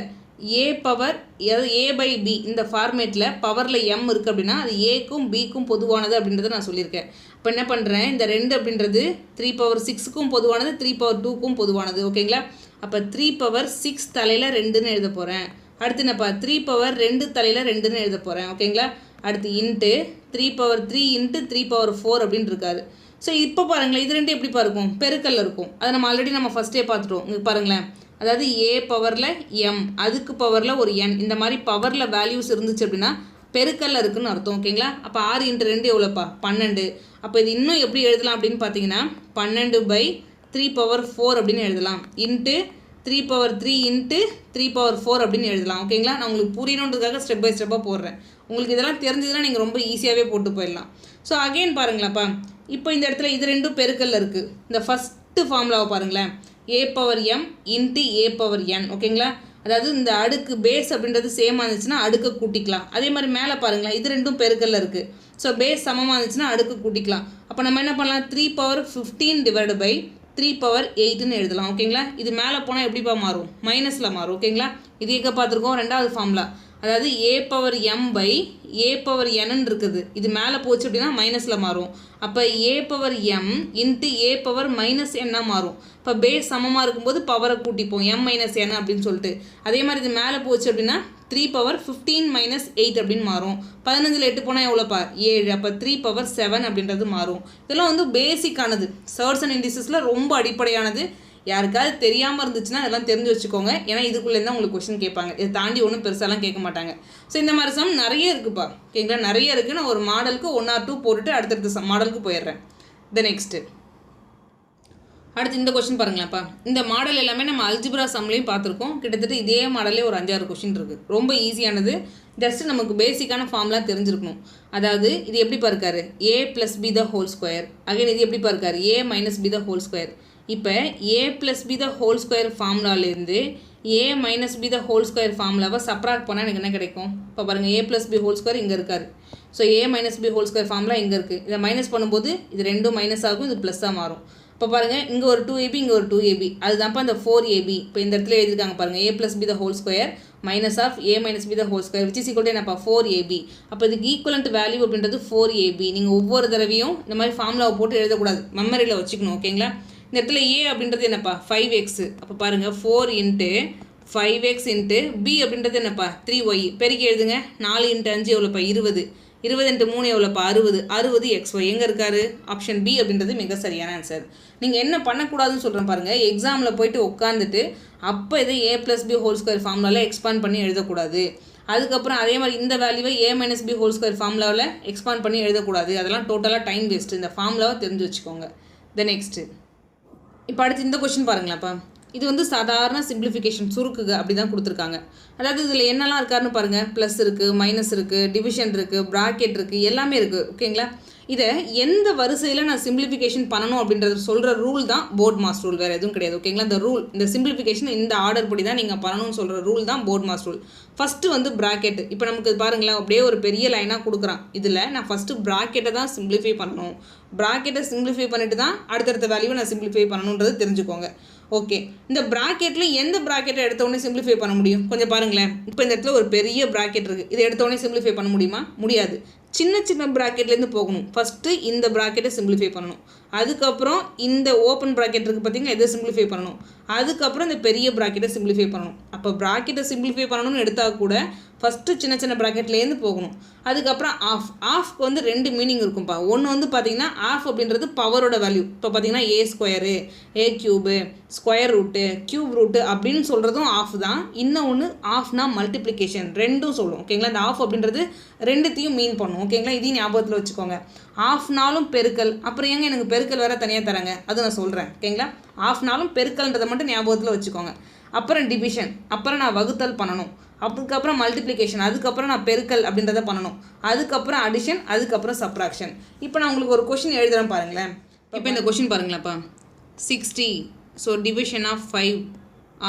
a/b இந்த ஃபார்மேட்டில் பவரில் m இருக்குது அப்படின்னா அது ஏக்கும் பிக்கும் பொதுவானது அப்படின்றத நான் சொல்லியிருக்கேன். இப்போ என்ன பண்ணுறேன், இந்த 2 அப்படின்றது 3/6க்கும் பொதுவானது, 3/2க்கும் பொதுவானது. ஓகேங்களா? அப்போ 3/6 தலையில் 2ன்னு எழுத போகிறேன். அடுத்து என்னப்பா, 3/2 தலையில் 2ன்னு எழுத போகிறேன். ஓகேங்களா? அடுத்து இன்ட்டு 3/3 × 3/4 அப்படின்னு இருக்காரு. ஸோ இப்போ பாருங்களேன், இது 2 எப்படிப்பா இருக்கும்? பெருக்கல்ல இருக்கும். அதை நம்ம ஆல்ரெடி ஃபஸ்ட்டே பார்த்துட்டோம். இங்கே பாருங்களேன், அதாவது a பவரில் m, அதுக்கு பவரில் ஒரு n, இந்த மாதிரி பவரில் வேல்யூஸ் இருந்துச்சு அப்படின்னா பெருக்கல்ல இருக்குன்னு அர்த்தம். ஓகேங்களா? அப்போ 6 × 2 எவ்வளோப்பா? 12. அப்போ இது இன்னும் எப்படி எழுதலாம் அப்படின்னு பார்த்தீங்கன்னா 12/3/4 அப்படின்னு எழுதலாம். இன்ட்டு 3/3 × 3/4 அப்படின்னு எழுதலாம். ஓகேங்களா? நான் உங்களுக்கு புரியணுன்றதுக்காக ஸ்டெப் பை ஸ்டெப்பாக போடுறேன். உங்களுக்கு இதெல்லாம் தெரிஞ்சதுன்னா நீங்கள் ரொம்ப ஈஸியாகவே போட்டு போயிடலாம். ஸோ அகெயின் பாருங்களாப்பா, இப்போ இந்த இடத்துல இது ரெண்டும் பெருக்கல்ல இருக்குது. இந்த ஃபஸ்ட்டு ஃபார்முலாவை பாருங்களேன், a power m into a power n. ஓகேங்களா, அதாவது இந்த அடுக்கு பேஸ் அப்படின்றது சேமாக இருந்துச்சுன்னா அடுக்கை கூட்டிக்கலாம். அதே மாதிரி மேலே பாருங்களேன், இது ரெண்டும் பெருக்கல்ல இருக்குது. ஸோ பேஸ் சமமாக இருந்துச்சுன்னா அடுக்கு கூட்டிக்கலாம். அப்போ நம்ம என்ன பண்ணலாம், 3 பவர் 15 டிவைடு பை 3 பவர் 8ன்னு எழுதலாம். ஓகேங்களா, இது மேலே போனால் எப்படிப்பா மாறும், மைனஸில் மாறும். ஓகேங்களா, இது எங்கே பார்த்துருக்கோம், ரெண்டாவது ஃபார்முலா. அதாவது a power m by a power n இருக்குது. இது மேலே போச்சு அப்படின்னா மைனஸில் மாறும். அப்போ a power m into a power minus என்ன மாறும். இப்போ பேஸ் சமமாக இருக்கும்போது பவரை கூட்டிப்போம், m மைனஸ் n அப்படின்னு சொல்லிட்டு. அதே மாதிரி இது மேலே போச்சு அப்படின்னா 3 பவர் 15 மைனஸ் 8 அப்படின்னு மாறும். 15ல் 8 போனால் எவ்வளோப்பா, 7. அப்போ 3 பவர் 7 அப்படின்றது மாறும். இதெல்லாம் வந்து பேசிக்கானது, சர்ட்ஸ் அண்ட் இண்டிசஸில் ரொம்ப அடிப்படையானது. யாருக்காவது தெரியாமல் இருந்துச்சுன்னா அதெல்லாம் தெரிஞ்சு வச்சுக்கோங்க. ஏன்னா இதுக்குள்ளே தான் உங்களுக்கு கொஸ்டின் கேட்பாங்க. இதை தாண்டி ஒன்றும் பெருசாலாம் கேட்க மாட்டாங்க. ஸோ இந்த மாதிரி சம் நிறைய இருக்குப்பா. ஓகேங்களா, நிறைய இருக்குது. நான் ஒரு மாடலுக்கு 1 or 2 போட்டுட்டு அடுத்தடுத்த மாடலுக்கு போயிடுறேன். நெக்ஸ்ட்டு அடுத்து இந்த கொஸ்டின் பாருங்களேன்ப்பா. இந்த மாடல் எல்லாமே நம்ம அல்ஜிப்ரா சம்லையும் பார்த்துருக்கோம். கிட்டத்தட்ட இதே மாடலே ஒரு 5-6 கொஸ்டின் இருக்குது. ரொம்ப ஈஸியானது. ஜஸ்ட் நமக்கு பேசிக்கான ஃபார்ம்லாம் தெரிஞ்சிருக்கணும். அதாவது இது எப்படி பாருக்காரு, a + b the whole square. Again இது எப்படி பாருக்காரு, a - b the whole square. இப்போ a + b the whole square ஃபார்முலாலேருந்து a - b the whole square ஃபார்முலாவை சப்ராக்ட் பண்ணால் எனக்கு என்ன கிடைக்கும். இப்போ பாருங்கள், a + b ஹோல் ஸ்கொயர் இங்கே இருக்காரு. So a - b whole square formula இங்கே இருக்குது. இதை மைனஸ் பண்ணும்போது இது ரெண்டும் மைனஸ் ஆகும், இது ப்ளஸ்ஸாக மாறும். இப்போ பாருங்கள், இங்கே ஒரு 2ab இங்கே ஒரு 2ab, அதுதான்ப்பா இந்த 4ab. இப்போ இந்த இடத்துல எழுதியிருக்காங்க பாருங்கள், a + b the whole square minus of a - b the whole square which is equal to என்னப்பா 4ab. அப்போ இதுக்கு ஈக்குவலண்ட் வேல்யூ அப்படின்றது 4ab. நீங்கள் ஒவ்வொரு தடவையும் இந்த மாதிரி ஃபார்முலாவை போட்டு எழுதக்கூடாது, மெமரியில் வச்சுக்கணும். ஓகேங்களா, இந்த இடத்துல a அப்படின்றது என்னப்பா 5x. அப்போ பாருங்கள், 4 இன்ட்டு 5x இன்ட்டு b அப்படின்றது என்னப்பா 3y. பெருக்கி எழுதுங்க, 4 இன்ட்டு 5 எவ்வளோப்பா 20. 20 இன்ட்டு 3 எவ்வளோப்பா 60. 60xy எங்கே இருக்காரு, ஆப்ஷன் பி அப்படின்றது மிக சரியான ஆன்சர். நீங்கள் என்ன பண்ணக்கூடாதுன்னு சொல்கிறேன் பாருங்கள், எக்ஸாமில் போயிட்டு உட்காந்துட்டு அப்போ இதை a + b ஹோல் ஸ்கொயர் ஃபார்முலாவில் எக்ஸ்பாண்ட் பண்ணி எழுதக்கூடாது. அதுக்கப்புறம் அதே மாதிரி இந்த வேல்யூவை a - b ஹோல் ஸ்கொயர் ஃபார்முலாவில் எக்ஸ்பாண்ட் பண்ணி எழுதக்கூடாது. அதெல்லாம் டோட்டலாக டைம் வேஸ்ட்டு. இந்த ஃபார்முலாவை தெரிஞ்சு வச்சுக்கோங்க. நெக்ஸ்ட்டு இப்போ அடுத்து இந்த கொஸ்டின் பாருங்களேன்ப்பா. இது வந்து சாதாரண சிம்பிளிஃபிகேஷன், சுருக்குக அப்படி தான் கொடுத்துருக்காங்க. அதாவது இதில் என்னெல்லாம் இருக்காருன்னு பாருங்கள், ப்ளஸ் இருக்குது, மைனஸ் இருக்குது, டிவிஷன் இருக்குது, ப்ராக்கெட் இருக்குது, எல்லாமே இருக்குது. ஓகேங்களா, இதை எந்த வரிசையில் நான் சிம்பிளிஃபிகேஷன் பண்ணணும் அப்படின்றது சொல்கிற ரூல் தான் போர்ட் மாஸ் ரூல், வேறு எதுவும் கிடையாது. ஓகேங்களா, இந்த ரூல், இந்த சிம்பிளிஃபிகேஷன் இந்த ஆர்டர் படி தான் நீங்கள் பண்ணணும்னு சொல்கிற ரூல் தான் போர்ட் மாஸ் ரூல். ஃபஸ்ட்டு வந்து ப்ராக்கெட். இப்போ நமக்கு பாருங்களேன், அப்படியே ஒரு பெரிய லைனாக கொடுக்குறான். இதில் நான் ஃபஸ்ட்டு ப்ராக்கெட்டை தான் சிம்பிளிஃபை பண்ணணும். ப்ராக்கெட்டை சிம்பிளிஃபை பண்ணிட்டு தான் அடுத்தடுத்த வேல்யூவை நான் சிம்பிளிஃபை பண்ணணுன்றது தெரிஞ்சுக்கோங்க. ஓகே, இந்த ப்ராக்கெட்டில் எந்த ப்ராக்கெட்டை எடுத்தோடனே சிம்பிளிஃபை பண்ண முடியும் கொஞ்சம் பாருங்களேன். இப்போ இந்த இடத்துல ஒரு பெரிய ப்ராக்கெட் இருக்குது, இதை எடுத்தோடனே சிம்பிளிஃபை பண்ண முடியுமா, முடியாது. சின்ன சின்ன ப்ராக்கெட்லேருந்து போகணும். ஃபஸ்ட்டு இந்த ப்ராக்கெட்டை சிம்பிளிஃபை பண்ணணும், அதுக்கப்புறம் இந்த ஓப்பன் ப்ராக்கெட் இருக்குது பார்த்தீங்கன்னா, இதை சிம்பிளிஃபை பண்ணணும், அதுக்கப்புறம் இந்த பெரிய ப்ராக்கெட்டை சிம்பிளிஃபை பண்ணணும். அப்போ ப்ராக்கெட்டை சிம்பிளிஃபை பண்ணணும்னு எடுத்தால் கூட ஃபஸ்ட்டு சின்ன சின்ன ப்ராக்கெட்லேருந்து போகணும். அதுக்கப்புறம் ஆஃப்க்கு வந்து 2 மீனிங் இருக்கும்ப்பா. ஒன்று வந்து பார்த்தீங்கன்னா ஆஃப் அப்படின்றது பவரோட வேல்யூ. இப்போ பார்த்தீங்கன்னா a square, a cube, square route, cube route அப்படின்னு சொல்கிறதும் ஆஃப் தான். இன்னொன்று ஆஃப்னா மல்டிப்ளிகேஷன், ரெண்டும் சொல்லும். ஓகேங்களா, இந்த ஆஃப் அப்படின்றது ரெண்டுத்தையும் மீன் பண்ணும். ஓகேங்களா, இதையும் ஞாபகத்தில் வச்சுக்கோங்க. ஆஃப்னாலும் பெருக்கல், அப்புறம் ஏங்க எனக்கு பெருக்கல் வேறு தனியாக தராங்க, அது நான் சொல்கிறேன். ஓகேங்களா, ஆஃப்னாலும் பெருக்கல்ன்றதை மட்டும் ஞாபகத்தில் வச்சுக்கோங்க. அப்புறம் டிவிஷன், அப்புறம் நான் வகுத்தல் பண்ணணும், அதுக்கப்புறம் மல்டிப்ளிகேஷன், அதுக்கப்புறம் நான் பெருக்கல் அப்படின்றத பண்ணணும், அதுக்கப்புறம் அடிஷன், அதுக்கப்புறம் சப்ராக்ஷன். இப்போ நான் உங்களுக்கு ஒரு கொஷின் எழுதுகிறேன் பாருங்களேன். இப்போ இந்த கொஷின் பாருங்களேன்ப்பா, 60. So division of 5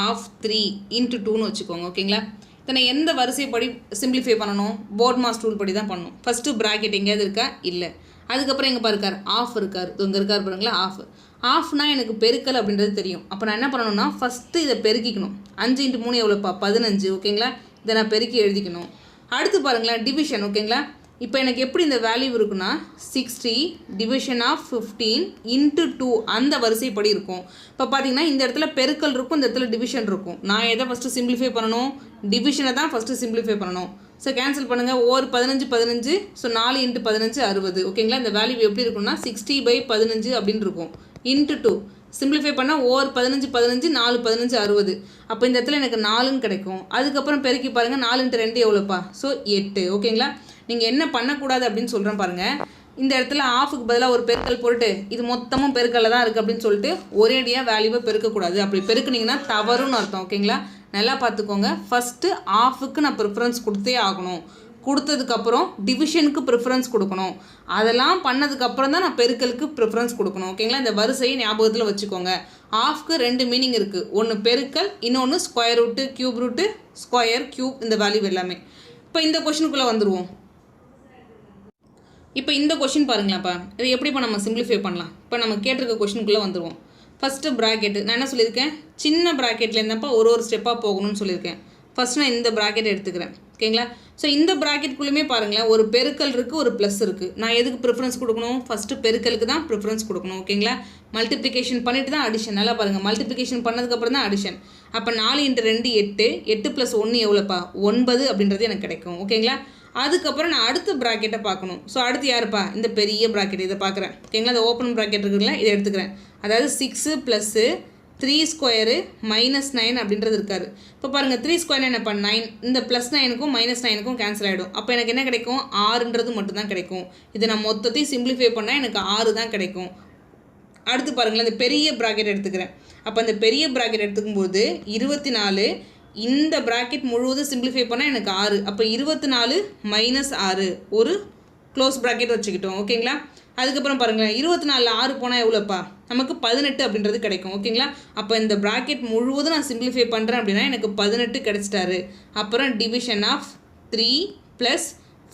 of 3 into 2ன்னு வச்சுக்கோங்க. ஓகேங்களா, இதை நான் எந்த வரிசைப்படி சிம்பிளிஃபை பண்ணணும், போர்ட் மாஸ் ரூல் படி தான் பண்ணணும். ஃபஸ்ட்டு ப்ராக்கெட் எங்கேயாவது இருக்கா, இல்லை. அதுக்கப்புறம் எங்கே பாருக்கார், ஆஃப் இருக்கார், இங்கே இருக்கார் பாருங்களா, ஆஃப்னா எனக்கு பெருக்கல் அப்படின்றது தெரியும். அப்போ நான் என்ன பண்ணணும்னா ஃபஸ்ட்டு இதை பெருக்கிக்கணும். 5 இன்ட்டு 3 எவ்வளோப்பா 15. ஓகேங்களா, இதை நான் பெருக்கி எழுதிக்கணும். அடுத்து பாருங்களேன், டிவிஷன். ஓகேங்களா, இப்போ எனக்கு எப்படி இந்த வேல்யூ இருக்குன்னா 60 டிவிஷன் ஆஃப் 15 இன்ட்டு 2 அந்த வரிசைப்படி இருக்கும். இப்போ பார்த்தீங்கன்னா இந்த இடத்துல பெருக்கல் இருக்கும், இந்த இடத்துல டிவிஷன் இருக்கும். நான் எதை ஃபஸ்ட்டு சிம்பிளிஃபை பண்ணணும், டிவிஷனை தான் ஃபஸ்ட்டு சிம்பிளிஃபை பண்ணணும். ஸோ கேன்சல் பண்ணுங்கள், ஒரு 15 ஸோ 4 இன்ட்டு 15 60. ஓகேங்களா, இந்த வேல்யூ எப்படி இருக்குன்னா 60/15 அப்படின்னு இருக்கும். இன்ட்டு 2 சிம்பிளிஃபை பண்ணால் ஓர் 15 4 15 60. அப்போ இந்த இடத்துல எனக்கு 4ன்னு கிடைக்கும். அதுக்கப்புறம் பெருக்கி பாருங்கள், 4 இன்ட்டு 2 எவ்வளோப்பா, ஸோ 8. ஓகேங்களா, நீங்கள் என்ன பண்ணக்கூடாது அப்படின்னு சொல்கிறேன் பாருங்கள். இந்த இடத்துல ஆஃபுக்கு பதிலாக ஒரு பெருக்கல் போட்டு இது மொத்தமும் பெருக்கல்ல தான் இருக்குது அப்படின்னு சொல்லிட்டு ஒரேடியாக வேல்யூவை பெருக்கக்கூடாது. அப்படி பெருக்குனிங்கன்னா தவறுன்னு அர்த்தம். ஓகேங்களா, நல்லா பார்த்துக்கோங்க. ஃபஸ்ட்டு ஆஃபுக்கு நான் ப்ரிஃபரன்ஸ் கொடுத்தே ஆகணும். கொடுத்ததுக்கப்புறம் டிவிஷனுக்கு ப்ரிஃபரன்ஸ் கொடுக்கணும். அதெல்லாம் பண்ணதுக்கப்புறம் தான் நான் பெருக்கலுக்கு ப்ரிஃபரன்ஸ் கொடுக்கணும். ஓகேங்களா? இந்த வரிசையை ஞாபகத்தில் வச்சுக்கோங்க. ஆஃப்க்கு 2 மீனிங் இருக்குது. ஒன்று பெருக்கல், இன்னொன்று square route, cube route, square, cube, இந்த வேல்யூ எல்லாமே. இப்போ இந்த கொஷினுக்குள்ளே வந்துடுவோம். இப்போ இந்த கொஷின் பாருங்களாப்பா, இது எப்படிப்பா நம்ம சிம்பிளிஃபை பண்ணலாம்? இப்போ நம்ம கேட்டிருக்க கொஷினுக்குள்ளே வந்துடுவோம். ஃபஸ்ட்டு ப்ராக்கெட்டு நான் என்ன சொல்லியிருக்கேன், சின்ன ப்ராக்கெட்லேருந்தப்போ ஒரு ஸ்டெப்பாக போகணும்னு சொல்லியிருக்கேன். ஃபஸ்ட் நான் இந்த ப்ராக்கெட் எடுத்துக்கிறேன். ஓகேங்களா? ஸோ இந்த ப்ராக்கெட்குள்ளேயுமே பாருங்களேன், ஒரு பெருக்கல் இருக்குது, ஒரு ப்ளஸ் இருக்குது. நான் எதுக்கு ப்ரிஃபரன்ஸ் கொடுக்கணும்? ஃபஸ்ட்டு பெருக்கலுக்கு தான் ப்ரிஃபரன்ஸ் கொடுக்கணும். ஓகேங்களா? மல்டிப்ளிகேஷன் பண்ணிட்டு தான் அடிஷன். நல்லா பாருங்கள், மல்டிப்ளிகேஷன் பண்ணதுக்கப்புறம் தான் அடிஷன். அப்போ 4 × 2 8, 8 + 1 எவ்வளோப்பா? 9 அப்படின்றது எனக்கு கிடைக்கும். ஓகேங்களா? அதுக்கப்புறம் நான் அடுத்த ப்ராக்கெட்டை பார்க்கணும். ஸோ அடுத்து யாருப்பா? இந்த பெரிய ப்ராக்கெட், இதை பார்க்குறேன். ஓகேங்களா? இந்த ஓப்பன் ப்ராக்கெட் இருக்குல்ல, இதை எடுத்துக்கிறேன். அதாவது 6 + 3² -9 அப்படின்றது இருக்காரு. இப்போ பாருங்கள், 3² என்னப்பா? 9. இந்த +9க்கும் -9க்கும் கேன்சல் ஆகிடும். அப்போ எனக்கு என்ன கிடைக்கும்? 6ன்றது மட்டும்தான் கிடைக்கும். இதை நான் மொத்தத்தையும் சிம்பிளிஃபை பண்ணால் எனக்கு 6 தான் கிடைக்கும். அடுத்து பாருங்களேன், இந்த பெரிய ப்ராக்கெட் எடுத்துக்கிறேன். அப்போ அந்த பெரிய ப்ராக்கெட் எடுத்துக்கும்போது 24, இந்த ப்ராக்கெட் முழுவதும் சிம்பிளிஃபை பண்ணால் எனக்கு 6. அப்போ 24 - 6 ஒரு க்ளோஸ் ப்ராக்கெட் வச்சுக்கிட்டோம். ஓகேங்களா? அதுக்கப்புறம் பாருங்களேன், 24 6 போனால் எவ்வளோப்பா? நமக்கு 18 அப்படின்றது கிடைக்கும். ஓகேங்களா? அப்போ இந்த ப்ராக்கெட் முழுவதும் நான் சிம்பிளிஃபை பண்ணுறேன் அப்படின்னா எனக்கு 18 கிடச்சிட்டாரு. அப்புறம் டிவிஷன் ஆஃப் 3 +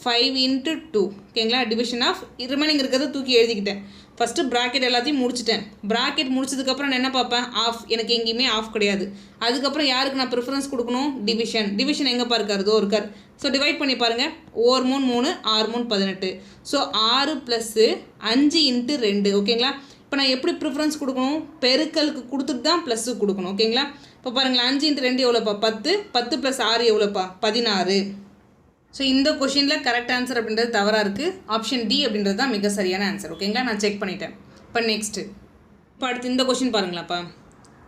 5 × 2. ஓகேங்களா? டிவிஷன் ஆஃப் ரிமைனிங் இருக்கிறத தூக்கி எழுதிக்கிட்டேன். ஃபஸ்ட்டு ப்ராக்கெட் எல்லாத்தையும் முடிச்சிட்டேன். ப்ராக்கெட் முடிச்சதுக்கப்புறம் நான் என்ன பார்ப்பேன்? ஆஃப். எனக்கு எங்கேயுமே ஆஃப் கிடையாது. அதுக்கப்புறம் யாருக்கு நான் ப்ரிஃபரன்ஸ் கொடுக்கணும்? டிவிஷன். டிவிஷன் எங்கேப்பா இருக்கார்? இதோ இருக்கார். ஸோ டிவைட் பண்ணி பாருங்கள். 1 3 3, 6 3 18. ஸோ 6 + 5 × 2. ஓகேங்களா? இப்போ நான் எப்படி ப்ரிஃபரன்ஸ் கொடுக்கணும்? பெருக்கலுக்கு கொடுத்துட்டு தான் ப்ளஸ்ஸுக்கு கொடுக்கணும். ஓகேங்களா? இப்போ பாருங்களேன், 5 × 2 எவ்வளோப்பா? 10. 10 + 6 எவ்வளோப்பா? 16. ஸோ இந்த கொஷினில் கரெக்ட் ஆன்சர் அப்படின்றது தவறாக இருக்குது. ஆப்ஷன் டி அப்படின்றது தான் மிக சரியான ஆன்சர். ஓகேங்களா? நான் செக் பண்ணிட்டேன். இப்போ நெக்ஸ்ட்டு, இப்போ அடுத்து இந்த கொஷின் பாருங்களாப்பா.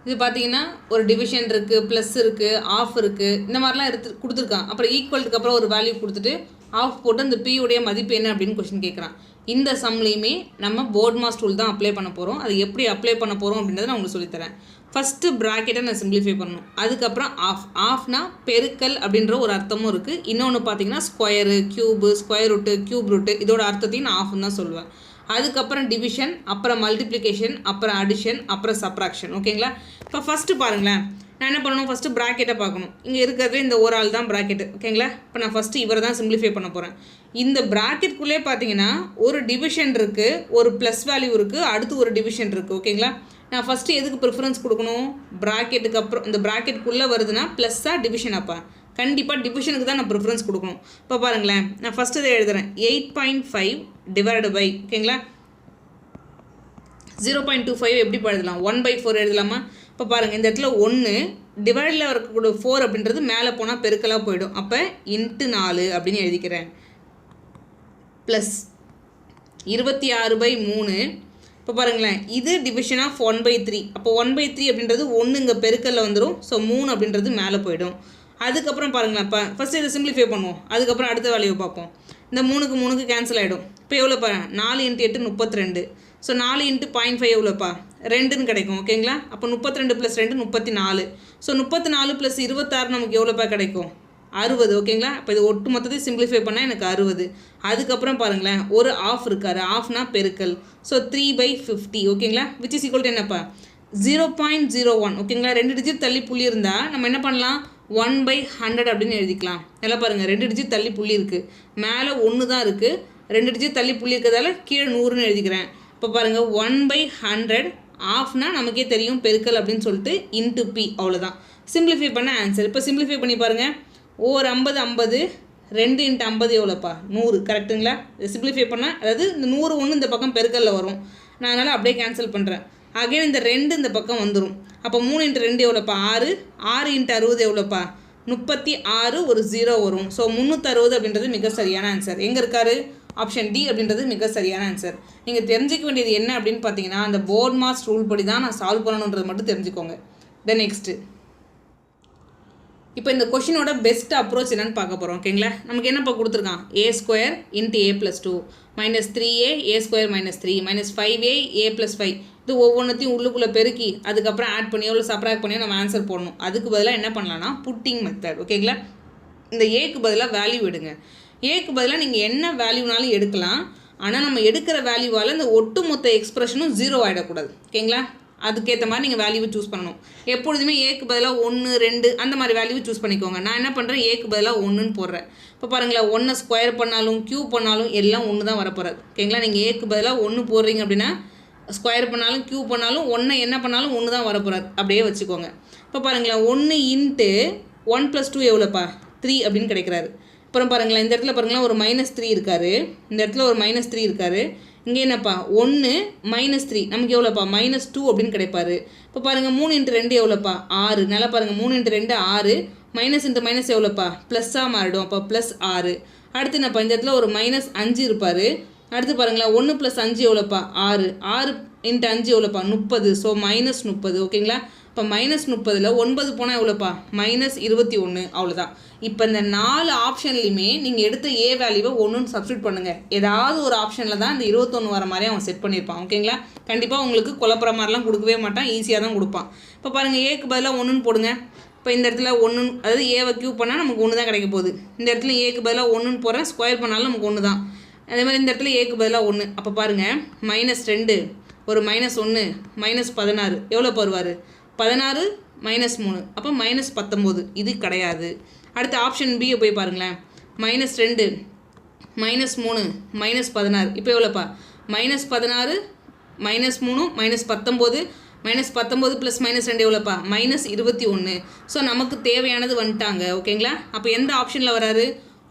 இது பார்த்தீங்கன்னா ஒரு டிவிஷன் இருக்குது, ப்ளஸ் இருக்குது, ஆஃப் இருக்குது, இந்த மாதிரிலாம் கொடுத்துருக்கான். அப்புறம் ஈக்குவலுக்கு அப்புறம் ஒரு வேல்யூ கொடுத்துட்டு ஆஃப் போட்டு அந்த பி உடைய மதிப்பு என்ன அப்படின்னு கொஷின் கேட்குறான். இந்த சம்லேயுமே நம்ம போர்ட் மாஸ் டூல் தான் அப்ளை பண்ண போகிறோம். அது எப்படி அப்ளை பண்ண போகிறோம் அப்படின்றத நான் உங்களுக்கு சொல்லித்தரேன். ஃபஸ்ட்டு ப்ராக்கெட்டை நான் சிம்பிளிஃபை பண்ணணும். அதுக்கப்புறம் ஆஃப். ஆஃப்னா பெருக்கல் அப்படின்ற ஒரு அர்த்தமும் இருக்குது. இன்னொன்று பார்த்தீங்கன்னா square, cube, square route, cube route, இதோட அர்த்தத்தையும் நான் ஆஃப்னு தான் சொல்லுவேன். அதுக்கப்புறம் டிவிஷன், அப்புறம் மல்டிப்ளிகேஷன், அப்புறம் அடிஷன், அப்புறம் சப்ராக்ஷன். ஓகேங்களா? இப்போ ஃபஸ்ட்டு பாருங்களேன், நான் என்ன பண்ணணும்? ஃபஸ்ட்டு ப்ராக்கெட்டை பார்க்கணும். இங்கே இருக்கிறது இந்த ஒரு ஆள் தான் ப்ராக்கெட்டு. ஓகேங்களா? இப்போ நான் ஃபஸ்ட்டு இவரை தான் சிம்பிளிஃபை பண்ண போகிறேன். இந்த ப்ராக்கெட்குள்ளே பார்த்தீங்கன்னா ஒரு டிவிஷன் இருக்குது, ஒரு ப்ளஸ் வேல்யூ இருக்குது, அடுத்து ஒரு டிவிஷன் இருக்குது. ஓகேங்களா? நான் ஃபஸ்ட்டு எதுக்கு ப்ரிஃபரன்ஸ் கொடுக்கணும்? ப்ராக்கெட்டுக்கு அப்புறம் இந்த ப்ராக்கெட்டுக்குள்ளே வருதுன்னா ப்ளஸ்ஸாக டிவிஷனாப்பா? கண்டிப்பாக டிவிஷனுக்கு தான் நான் ப்ரிஃபரன்ஸ் கொடுக்கணும். இப்போ பாருங்களேன், நான் ஃபஸ்ட்டு இதை எழுதுகிறேன். 8.5 / ஓகேங்களா? 0.25 எப்படி எழுதலாம்? 1/4 எழுதலாமா? இப்போ பாருங்கள், இந்த இடத்துல 1 டிவைடில் இருக்கக்கூடிய 4 அப்படின்றது மேலே போனால் பெருக்கலாக போயிடும். அப்போ × 4 அப்படின்னு எழுதிக்கிறேன். ப்ளஸ் 26/3. இப்போ பாருங்களேன், இது டிவிஷன் ஆஃப் 1/3. அப்போ 1/3 அப்படின்றது 1 இங்கே பெருக்கல்ல வந்துடும். ஸோ 3 அப்படின்றது மேலே போயிடும். அதுக்கப்புறம் பாருங்களேன், இப்போ ஃபஸ்ட்டு இதை சிம்பிளிஃபை பண்ணுவோம். அதுக்கப்புறம் அடுத்த வேலையை பார்ப்போம். இந்த 3க்கு 3க்கு கேன்சல் ஆகிடும். இப்போ எவ்வளோ பாருங்க? 4 × 8 32. ஸோ 4 × 0.5 எவ்வளோப்பா? 2ன்னு கிடைக்கும். ஓகேங்களா? அப்போ 32 + 2 34. ஸோ 34 + 26 நமக்கு எவ்வளோப்பா கிடைக்கும்? 60. ஓகேங்களா? அப்போ இது ஒட்டு மொத்தத்தையும் சிம்பிளிஃபை பண்ணால் எனக்கு 60. அதுக்கப்புறம் பாருங்களேன், ஒரு ஆஃப் இருக்காரு. ஆஃப்னா பெருக்கல். ஸோ 3/50. ஓகேங்களா? விச் இஸ் ஈக்குவல் டு என்னப்பா? 0.01. ஓகேங்களா? 2 டிஜிட் தள்ளி புள்ளி இருந்தால் நம்ம என்ன பண்ணலாம்? 1/100 அப்படின்னு எழுதிக்கலாம். நல்லா பாருங்கள், 2 டிஜிட் தள்ளி புள்ளி இருக்குது, மேலே 1 தான் இருக்குது. 2 டிஜிட் தள்ளி புள்ளி இருக்கிறதால கீழே 100ன்னு எழுதிக்கிறேன். இப்போ பாருங்கள், 1/100 ஆஃப்னா நமக்கே தெரியும் பெருக்கல் அப்படின்னு சொல்லிட்டு இன்ட்டு பி. அவ்வளோதான் சிம்பிளிஃபை பண்ண ஆன்சர். இப்போ சிம்பிளிஃபை பண்ணி பாருங்கள். ஒரு 50 50, 2 × 50 எவ்வளோப்பா? 100. கரெக்டுங்களா? சிம்பிளிஃபை பண்ணால், அதாவது இந்த 100 1 இந்த பக்கம் பெருக்கல்ல வரும். நான் அதனால் அப்படியே கேன்சல் பண்ணுறேன். அகைன் இந்த 2 இந்த பக்கம் வந்துடும். அப்போ 3 × 2 எவ்வளோப்பா? 6. 6 × 60 எவ்வளோப்பா? 36. ஒரு 0 வரும். ஸோ 360 அப்படின்றது மிக சரியான ஆன்சர். எங்கே இருக்காரு? ஆப்ஷன் டி அப்படின்றது மிக சரியான ஆன்சர். நீங்கள் தெரிஞ்சிக்க வேண்டியது என்ன அப்படின்னு பார்த்தீங்கன்னா, அந்த போர்ட் மாஸ் ரூல் படி தான் நான் சால்வ் பண்ணணுன்றது மட்டும் தெரிஞ்சுக்கோங்க. தென் நெக்ஸ்ட்டு, இப்போ இந்த கொஷினோட பெஸ்ட் அப்ரோச் என்னன்னு பார்க்க போகிறோம். ஓகேங்களா? நமக்கு என்னப்பா கொடுத்துருக்கான்? a² × a + 2 -3a a² - 3 -5a a + 5. இது ஒவ்வொன்றத்தையும் உள்ளுக்குள்ளே பெருக்கி அதுக்கப்புறம் ஆட் பண்ணியோ இல்லை சப்ராக்ட் பண்ணியோ நம்ம ஆன்சர் போடணும். அதுக்கு பதிலாக என்ன பண்ணலாம்னா புட்டிங் மெத்தட். ஓகேங்களா? இந்த ஏக்கு பதிலாக வேல்யூ விடுங்க. ஏக்கு பதிலாக நீங்கள் என்ன வேல்யூனாலும் எடுக்கலாம். ஆனால் நம்ம எடுக்கிற வேல்யூவால் இந்த ஒட்டுமொத்த எக்ஸ்பிரஷனும் 0 ஆகிடக்கூடாது. ஓகேங்களா? அதுக்கேற்ற மாதிரி நீங்கள் வேல்யூவை சூஸ் பண்ணணும். எப்பொழுதுமே ஏக்கு பதிலாக 1 2 அந்த மாதிரி வேல்யூவை சூஸ் பண்ணிக்கோங்க. நான் என்ன பண்ணுறேன், ஏக்கு பதிலாக 1ன்னு போடுறேன். இப்போ பாருங்களேன், 1 ஸ்கொயர் பண்ணாலும் க்யூப் பண்ணாலும் எல்லாம் 1 தான் வரப்போகிறது. ஓகேங்களா? நீங்கள் ஏக்கு பதிலாக 1 போடுறீங்க அப்படின்னா ஸ்கொயர் பண்ணாலும் க்யூப் பண்ணாலும் 1 என்ன பண்ணாலும் 1 தான் வரப்போகிறது. அப்படியே வச்சுக்கோங்க. இப்போ பாருங்களேன், 1 இன்ட்டு 1 + 2 எவ்வளோப்பா, 3 அப்படின்னு கிடைக்கிறாரு. அப்புறம் பாருங்களேன், இந்த இடத்துல பாருங்களேன் ஒரு -3 இருக்காரு, இந்த இடத்துல ஒரு -3 இருக்காரு. இங்கே என்னப்பா 1 -3 நமக்கு எவ்வளோப்பா -2 அப்படின்னு கிடைப்பாரு. இப்போ பாருங்கள் 3 × 2 எவ்வளோப்பா 6. நல்லா பாருங்கள், 3 × 2 6, மைனஸ் இன்ட்டு மைனஸ் எவ்வளோப்பா ப்ளஸ்ஸாக மாறிடும். அப்போ +6. அடுத்து என்னப்பா இந்த இடத்துல ஒரு -5 இருப்பார். அடுத்து பாருங்களேன் 1 + 5 எவ்வளோப்பா 6, 6 × 5 எவ்வளோப்பா 30. ஸோ -30. ஓகேங்களா? இப்போ -30ல் 9 போனால் எவ்வளோப்பா -21. அவ்வளோதான். இப்போ இந்த 4 ஆப்ஷன்லையுமே நீங்கள் எடுத்த ஏ வேல்யூவை 1ன்னு சப்ஸ்டியூட் பண்ணுங்கள். ஏதாவது ஒரு ஆப்ஷனில் தான் இந்த 21 வர மாதிரி அவன் செட் பண்ணியிருப்பான். ஓகேங்களா? கண்டிப்பாக உங்களுக்கு குழப்பற மாதிரிலாம் கொடுக்கவே மாட்டான், ஈஸியாக தான் கொடுப்பான். இப்போ பாருங்கள், ஏக்கு பதிலாக 1ன்னு போடுங்க. இப்போ இந்த இடத்துல 1, அதாவது ஏவை க்யூப் பண்ணால் நமக்கு 1 தான் கிடைக்க போகுது. இந்த இடத்துல ஏக்கு பதிலாக 1ன்னு போகிறேன், ஸ்கொயர் பண்ணாலும் நமக்கு 1 தான். அதே மாதிரி இந்த இடத்துல ஏக்கு பதிலாக 1. அப்போ பாருங்கள், -2 ஒரு -1 -16 எவ்வளோ வருவார் 16 -3 அப்போ -19. இது கிடையாது. அடுத்து ஆப்ஷன் பியை போய் பாருங்களேன், -2 -3 -16 இப்போ எவ்வளோப்பா -16 -3 -19 -19 + -2 எவ்வளோப்பா -21. ஸோ நமக்கு தேவையானது வந்துட்டாங்க. ஓகேங்களா? அப்போ எந்த ஆப்ஷனில் வராரு,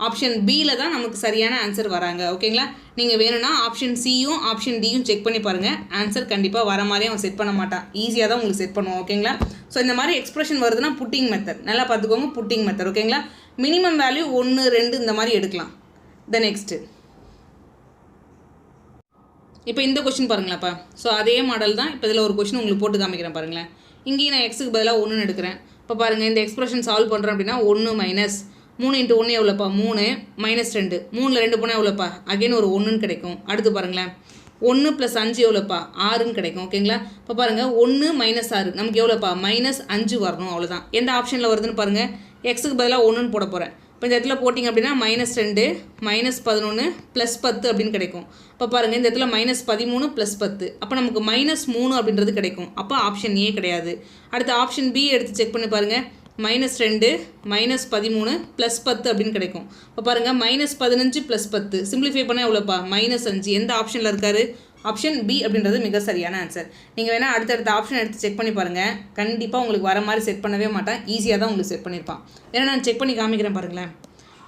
ஆப்ஷன் பியில் தான் நமக்கு சரியான ஆன்சர் வராங்க. ஓகேங்களா? நீங்கள் வேணும்னா ஆப்ஷன் சியும் ஆப்ஷன் டியும் செக் பண்ணி பாருங்கள். ஆன்சர் கண்டிப்பாக வர மாதிரி அவன் செட் பண்ண மாட்டான், ஈஸியாக தான் உங்களுக்கு செட் பண்ணுவோம். ஓகேங்களா? ஸோ இந்த மாதிரி எக்ஸ்பிரஷன் வருதுன்னா புட்டிங் மெத்தட் நல்லா பார்த்துக்கோங்க. Pudding method. ஓகேங்களா? மினிமம் வேல்யூ 1 2 இந்த மாதிரி எடுக்கலாம். நெக்ஸ்ட்டு இப்போ இந்த கொஸ்டின் பாருங்களாப்பா. ஸோ அதே மாடல் தான். இப்போ இதில் ஒரு கொஸ்டின் உங்களுக்கு போட்டு காமிக்கிறேன் பாருங்களேன். இங்கேயும் நான் எக்ஸுக்கு பதிலாக 1ன்னு எடுக்கிறேன். இப்போ பாருங்கள், இந்த எக்ஸ்பிரஷன் சால்வ் பண்ணுறேன் அப்படின்னா 1 3 × 1 எவ்வளோப்பா 3 -2 3ல் 2 போனால் எவ்வளோப்பா அகைன் ஒரு 1ன்னு கிடைக்கும். அடுத்து பாருங்களேன், 1 + 5 எவ்வளோப்பா 6ன்னு கிடைக்கும். ஓகேங்களா? இப்போ பாருங்கள் 1 -6 நமக்கு எவ்வளோப்பா -5 வரணும். அவ்வளோதான். எந்த ஆப்ஷனில் வருதுன்னு பாருங்கள். எக்ஸுக்கு பதிலாக 1ன்னு போட போகிறேன். இப்போ இந்த இடத்துல போட்டிங்க அப்படின்னா -2 -11 +10 அப்படின்னு கிடைக்கும். இப்போ பாருங்கள், இந்த இடத்துல -13 +10 அப்போ நமக்கு -3 அப்படின்றது கிடைக்கும். அப்போ ஆப்ஷன் ஏ கிடையாது. அடுத்து ஆப்ஷன் பி எடுத்து செக் பண்ணி பாருங்கள். -2 -13 +10 அப்படின்னு கிடைக்கும். இப்போ பாருங்கள் -15 +10 சிம்பிளிஃபை பண்ணால் எவ்வளோப்பா -5. எந்த ஆப்ஷனில் இருக்காரு, ஆப்ஷன் பி அப்படின்றது மிக சரியான ஆன்சர். நீங்கள் வேணால் அடுத்தடுத்த ஆப்ஷன் எடுத்து செக் பண்ணி பாருங்கள். கண்டிப்பாக உங்களுக்கு வர மாதிரி செட் பண்ணவே மாட்டான், ஈஸியாக தான் உங்களுக்கு செட் பண்ணியிருப்பான். ஏன்னா நான் செக் பண்ணி காமிக்கிறேன் பாருங்களேன்.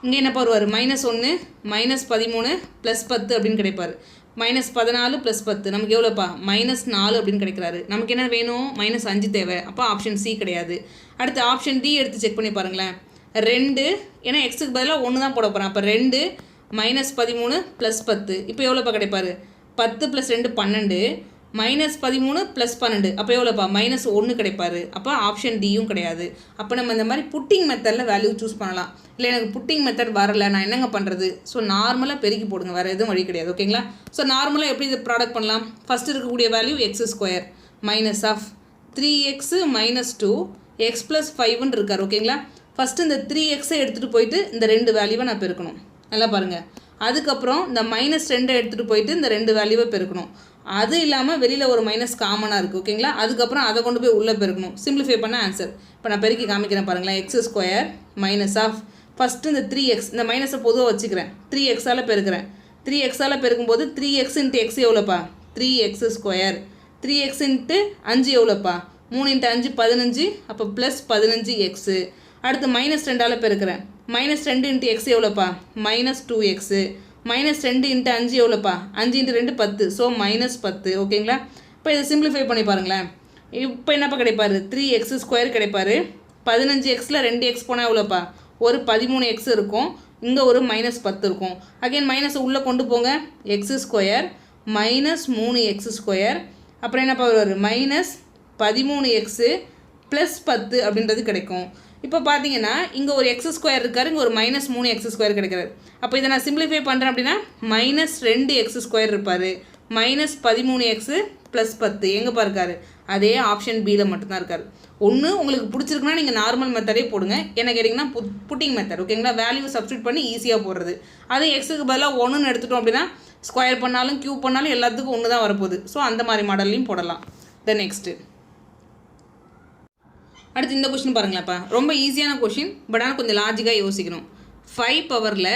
இங்கே என்னப்பா வருவார் -1 -13 +10 அப்படின்னு கிடைப்பார். -14 +10 நமக்கு எவ்வளோப்பா -4 அப்படின்னு கிடைக்கிறாரு. நமக்கு என்ன வேணும், -5 தேவை. அப்போ ஆப்ஷன் சி கிடையாது. அடுத்து ஆப்ஷன் டி எடுத்து செக் பண்ணி பாருங்களேன். 2 ஏன்னா எக்ஸுக்கு பதிலாக 1 தான் போட போகிறேன். அப்போ 2 -13 +10 இப்போ எவ்வளோப்பா கிடைப்பார் 10 + 2 12 -13 + 12 அப்போ எவ்வளோப்பா -1 கிடைப்பாரு. அப்போ ஆப்ஷன் டியும் கிடையாது. அப்போ நம்ம இந்த மாதிரி புட்டிங் மெத்தடில் வேல்யூ சூஸ் பண்ணலாம். இல்லை எனக்கு புட்டிங் மெத்தட் வரல, நான் என்னங்க பண்ணுறது? ஸோ நார்மலாக பெருக்கி போடுங்க, வேறு எதுவும் வழி கிடையாது. ஓகேங்களா? ஸோ நார்மலாக எப்படி இது ப்ராடக்ட் பண்ணலாம்? ஃபஸ்ட்டு இருக்கக்கூடிய வேல்யூ x² -3x -2 x + 5ன்னு இருக்கார். ஓகேங்களா? ஃபஸ்ட்டு இந்த 3xஐ எடுத்துகிட்டு போயிட்டு இந்த 2 வேல்யூவை நான் பெருக்கணும். நல்லா பாருங்கள். அதுக்கப்புறம் இந்த -2 எடுத்துகிட்டு போயிட்டு இந்த 2 வேல்யூவை பெருக்கணும். அது இல்லாமல் வெளியில் ஒரு மைனஸ் காமனாக இருக்குது. ஓகேங்களா? அதுக்கப்புறம் அதை கொண்டு போய் உள்ளே பெருக்கணும். சிம்பிளிஃபை பண்ண ஆன்சர் இப்போ நான் பெருக்கி காமிக்கிறேன் பாருங்களேன். x² ஃபஸ்ட்டு இந்த 3x இந்த மைனஸை பொதுவாக வச்சுக்கிறேன். 3xஆல் பெருக்கிறேன். 3xஆல் பெருக்கும்போது 3x × x எவ்வளோப்பா 3x². 3x × 5 எவ்வளோப்பா 3 × 5 15 அப்போ +15x. அடுத்து -2ஆல் பெருக்கிறேன். -2 × x எவ்வளோப்பா -2x. -2 × 5 எவ்வளோப்பா 5 × 2 10 ஸோ -10. ஓகேங்களா? இப்போ இதை சிம்பிளிஃபை பண்ணி பாருங்களேன். இப்போ என்னப்பா கிடைப்பார் 3x² கிடைப்பார். 15xல் 2x போனால் எவ்வளோப்பா ஒரு 13x இருக்கும். இங்கே ஒரு -10 இருக்கும். அகைன் மைனஸ் உள்ளே கொண்டு போங்க. x² -3x². அப்புறம் என்னப்பா வருவார் -13x +10 அப்படின்றது கிடைக்கும். இப்போ பார்த்தீங்கன்னா இங்கே ஒரு x² இருக்கார், இங்கே ஒரு -3x² கிடைக்கிறார். அப்போ இதை நான் சிம்பிளிஃபை பண்ணுறேன் அப்படின்னா -2x² இருப்பார். -13x ப்ளஸ் 10 எங்கேப்பா இருக்காரு? அதே ஆப்ஷன் பியில் மட்டும்தான் இருக்கார். ஒன்று உங்களுக்கு பிடிச்சிருக்குன்னா நீங்கள் நார்மல் மெத்தடே போடுங்க. என்ன கேட்டிங்கன்னா புட்டிங் மெத்தட், ஓகேங்களா? வேல்யூ சப்ஸ்டியூட் பண்ணி ஈஸியாக போடுறது. அது எக்ஸுக்கு பதிலாக 1ன்னு எடுத்துட்டோம் அப்படின்னா ஸ்கொயர் பண்ணாலும் கியூப் பண்ணாலும் எல்லாத்துக்கும் 1 தான் வரப்போகுது. ஸோ அந்த மாதிரி மாடல்லையும் போடலாம். தென் நெக்ஸ்ட்டு அடுத்து இந்த கொஷின் பாருங்களேன்ப்பா. ரொம்ப ஈஸியான கொஷின், பட் ஆனால் கொஞ்சம் லாஜிக்காக யோசிக்கணும். 5 பவரில்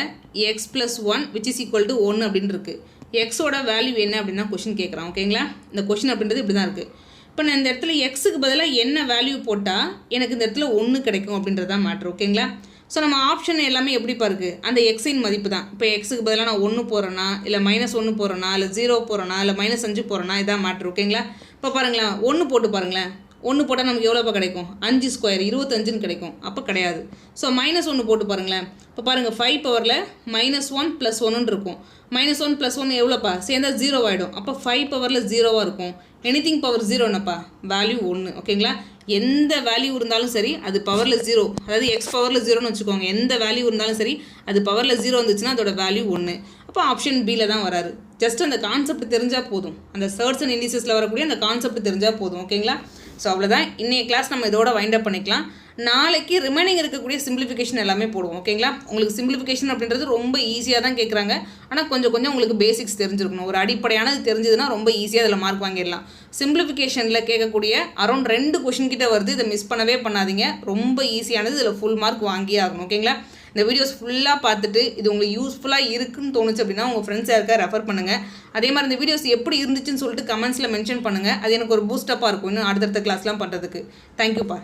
X plus 1 which is equal to 1 அப்படின்னு இருக்குது. எக்ஸோட வேல்யூ என்ன அப்படின்னா கொஷின் கேட்குறான், ஓகேங்களா? இந்த கொஷின் அப்படின்றது இப்படி தான் இருக்குது. இப்போ நான் இந்த இடத்துல எக்ஸுக்கு பதிலாக என்ன வேல்யூ போட்டால் எனக்கு இந்த இடத்துல 1 கிடைக்கும் அப்படின்றது தான் மேட்ரு, ஓகேங்களா? ஸோ நம்ம ஆப்ஷன் எல்லாமே எப்படிப்பா இருக்குது? அந்த எக்ஸின் மதிப்பு தான். இப்போ எக்ஸுக்கு பதிலாக நான் 1 போகிறேன்னா, இல்லை -1 போகிறேன்னா, இல்லை 0 போகிறேன்னா, இல்லை -5 போகிறேன்னா, இதான் மேட்ரு, ஓகேங்களா? இப்போ பாருங்களேன், 1 போட்டு பாருங்களேன். 1 போட்டால் நமக்கு எவ்வளோப்பா கிடைக்கும்? 5 ஸ்கொயர் 25ன்னு கிடைக்கும். அப்போ கிடையாது. ஸோ -1 போட்டு பாருங்களேன். இப்போ பாருங்கள் 5 பவரில் -1 + 1 இருக்கும். -1 + 1 எவ்வளோப்பா? சேர்ந்தா 0 ஆகிடும். அப்போ 5 பவரில் 0வாக இருக்கும். எனிதிங் பவர் 0 என்னப்பா? வேல்யூ 1, ஓகேங்களா? எந்த வேல்யூ இருந்தாலும் சரி அது பவரில் 0, அதாவது எக்ஸ் பவரில் 0ன்னு வச்சுக்கோங்க. எந்த வேல்யூ இருந்தாலும் சரி அது பவரில் 0 வந்துச்சுன்னா அதோட வேல்யூ 1. அப்போ ஆப்ஷன் பியில் தான் வராரு. ஜஸ்ட் அந்த கான்செப்ட் தெரிஞ்சால் போதும். அந்த சர்ட்ஸ் அண்ட் இண்டிசஸில் வரக்கூடிய அந்த கான்செப்ட் தெரிஞ்சால் போதும், ஓகேங்களா? ஸோ அவ்வளோதான். இன்றைய கிளாஸ் நம்ம இதோட வைண்ட் அப் பண்ணிக்கலாம். நாளைக்கு ரிமைனிங் இருக்கக்கூடிய சிம்பிளிஃபிகேஷன் எல்லாமே போடுவோம், ஓகேங்களா? உங்களுக்கு சிம்பிளிஃபிகேஷன் அப்படின்றது ரொம்ப ஈஸியாக தான் கேட்குறாங்க. ஆனால் கொஞ்சம் உங்களுக்கு பேசிக்ஸ் தெரிஞ்சிருக்கணும். ஒரு அடிப்படையானது தெரிஞ்சதுன்னா ரொம்ப ஈஸியாக அதில் மார்க் வாங்கிடலாம். சிம்பிளிஃபிகேஷனில் கேட்கக்கூடிய அரௌண்ட் 2 கொஷின் கிட்ட வருது. இதை மிஸ் பண்ணவே பண்ணாதீங்க. ரொம்ப ஈஸியானது. இதில் ஃபுல் மார்க் வாங்கியே ஆகணும், ஓகேங்களா? இந்த வீடியோஸ் ஃபுல்லாக பார்த்துட்டு இது உங்களுக்கு யூஸ்ஃபுல்லாக இருக்குன்னு தோணுச்சு அப்படின்னா உங்கள் ஃப்ரெண்ட்ஸ் யாருக்கா ரெஃபர் பண்ணுங்கள். அதே மாதிரி இந்த வீடியோஸ் எப்படி இருந்துச்சுன்னு சொல்லிட்டு கமெண்ட்ஸில் மென்ஷன் பண்ணுங்கள். அது எனக்கு ஒரு பூஸ்டப்பாக இருக்கும் இன்னும் அடுத்தடுத்த கிளாஸ்லாம் பண்ணுறதுக்கு. தேங்க்யூப்பா.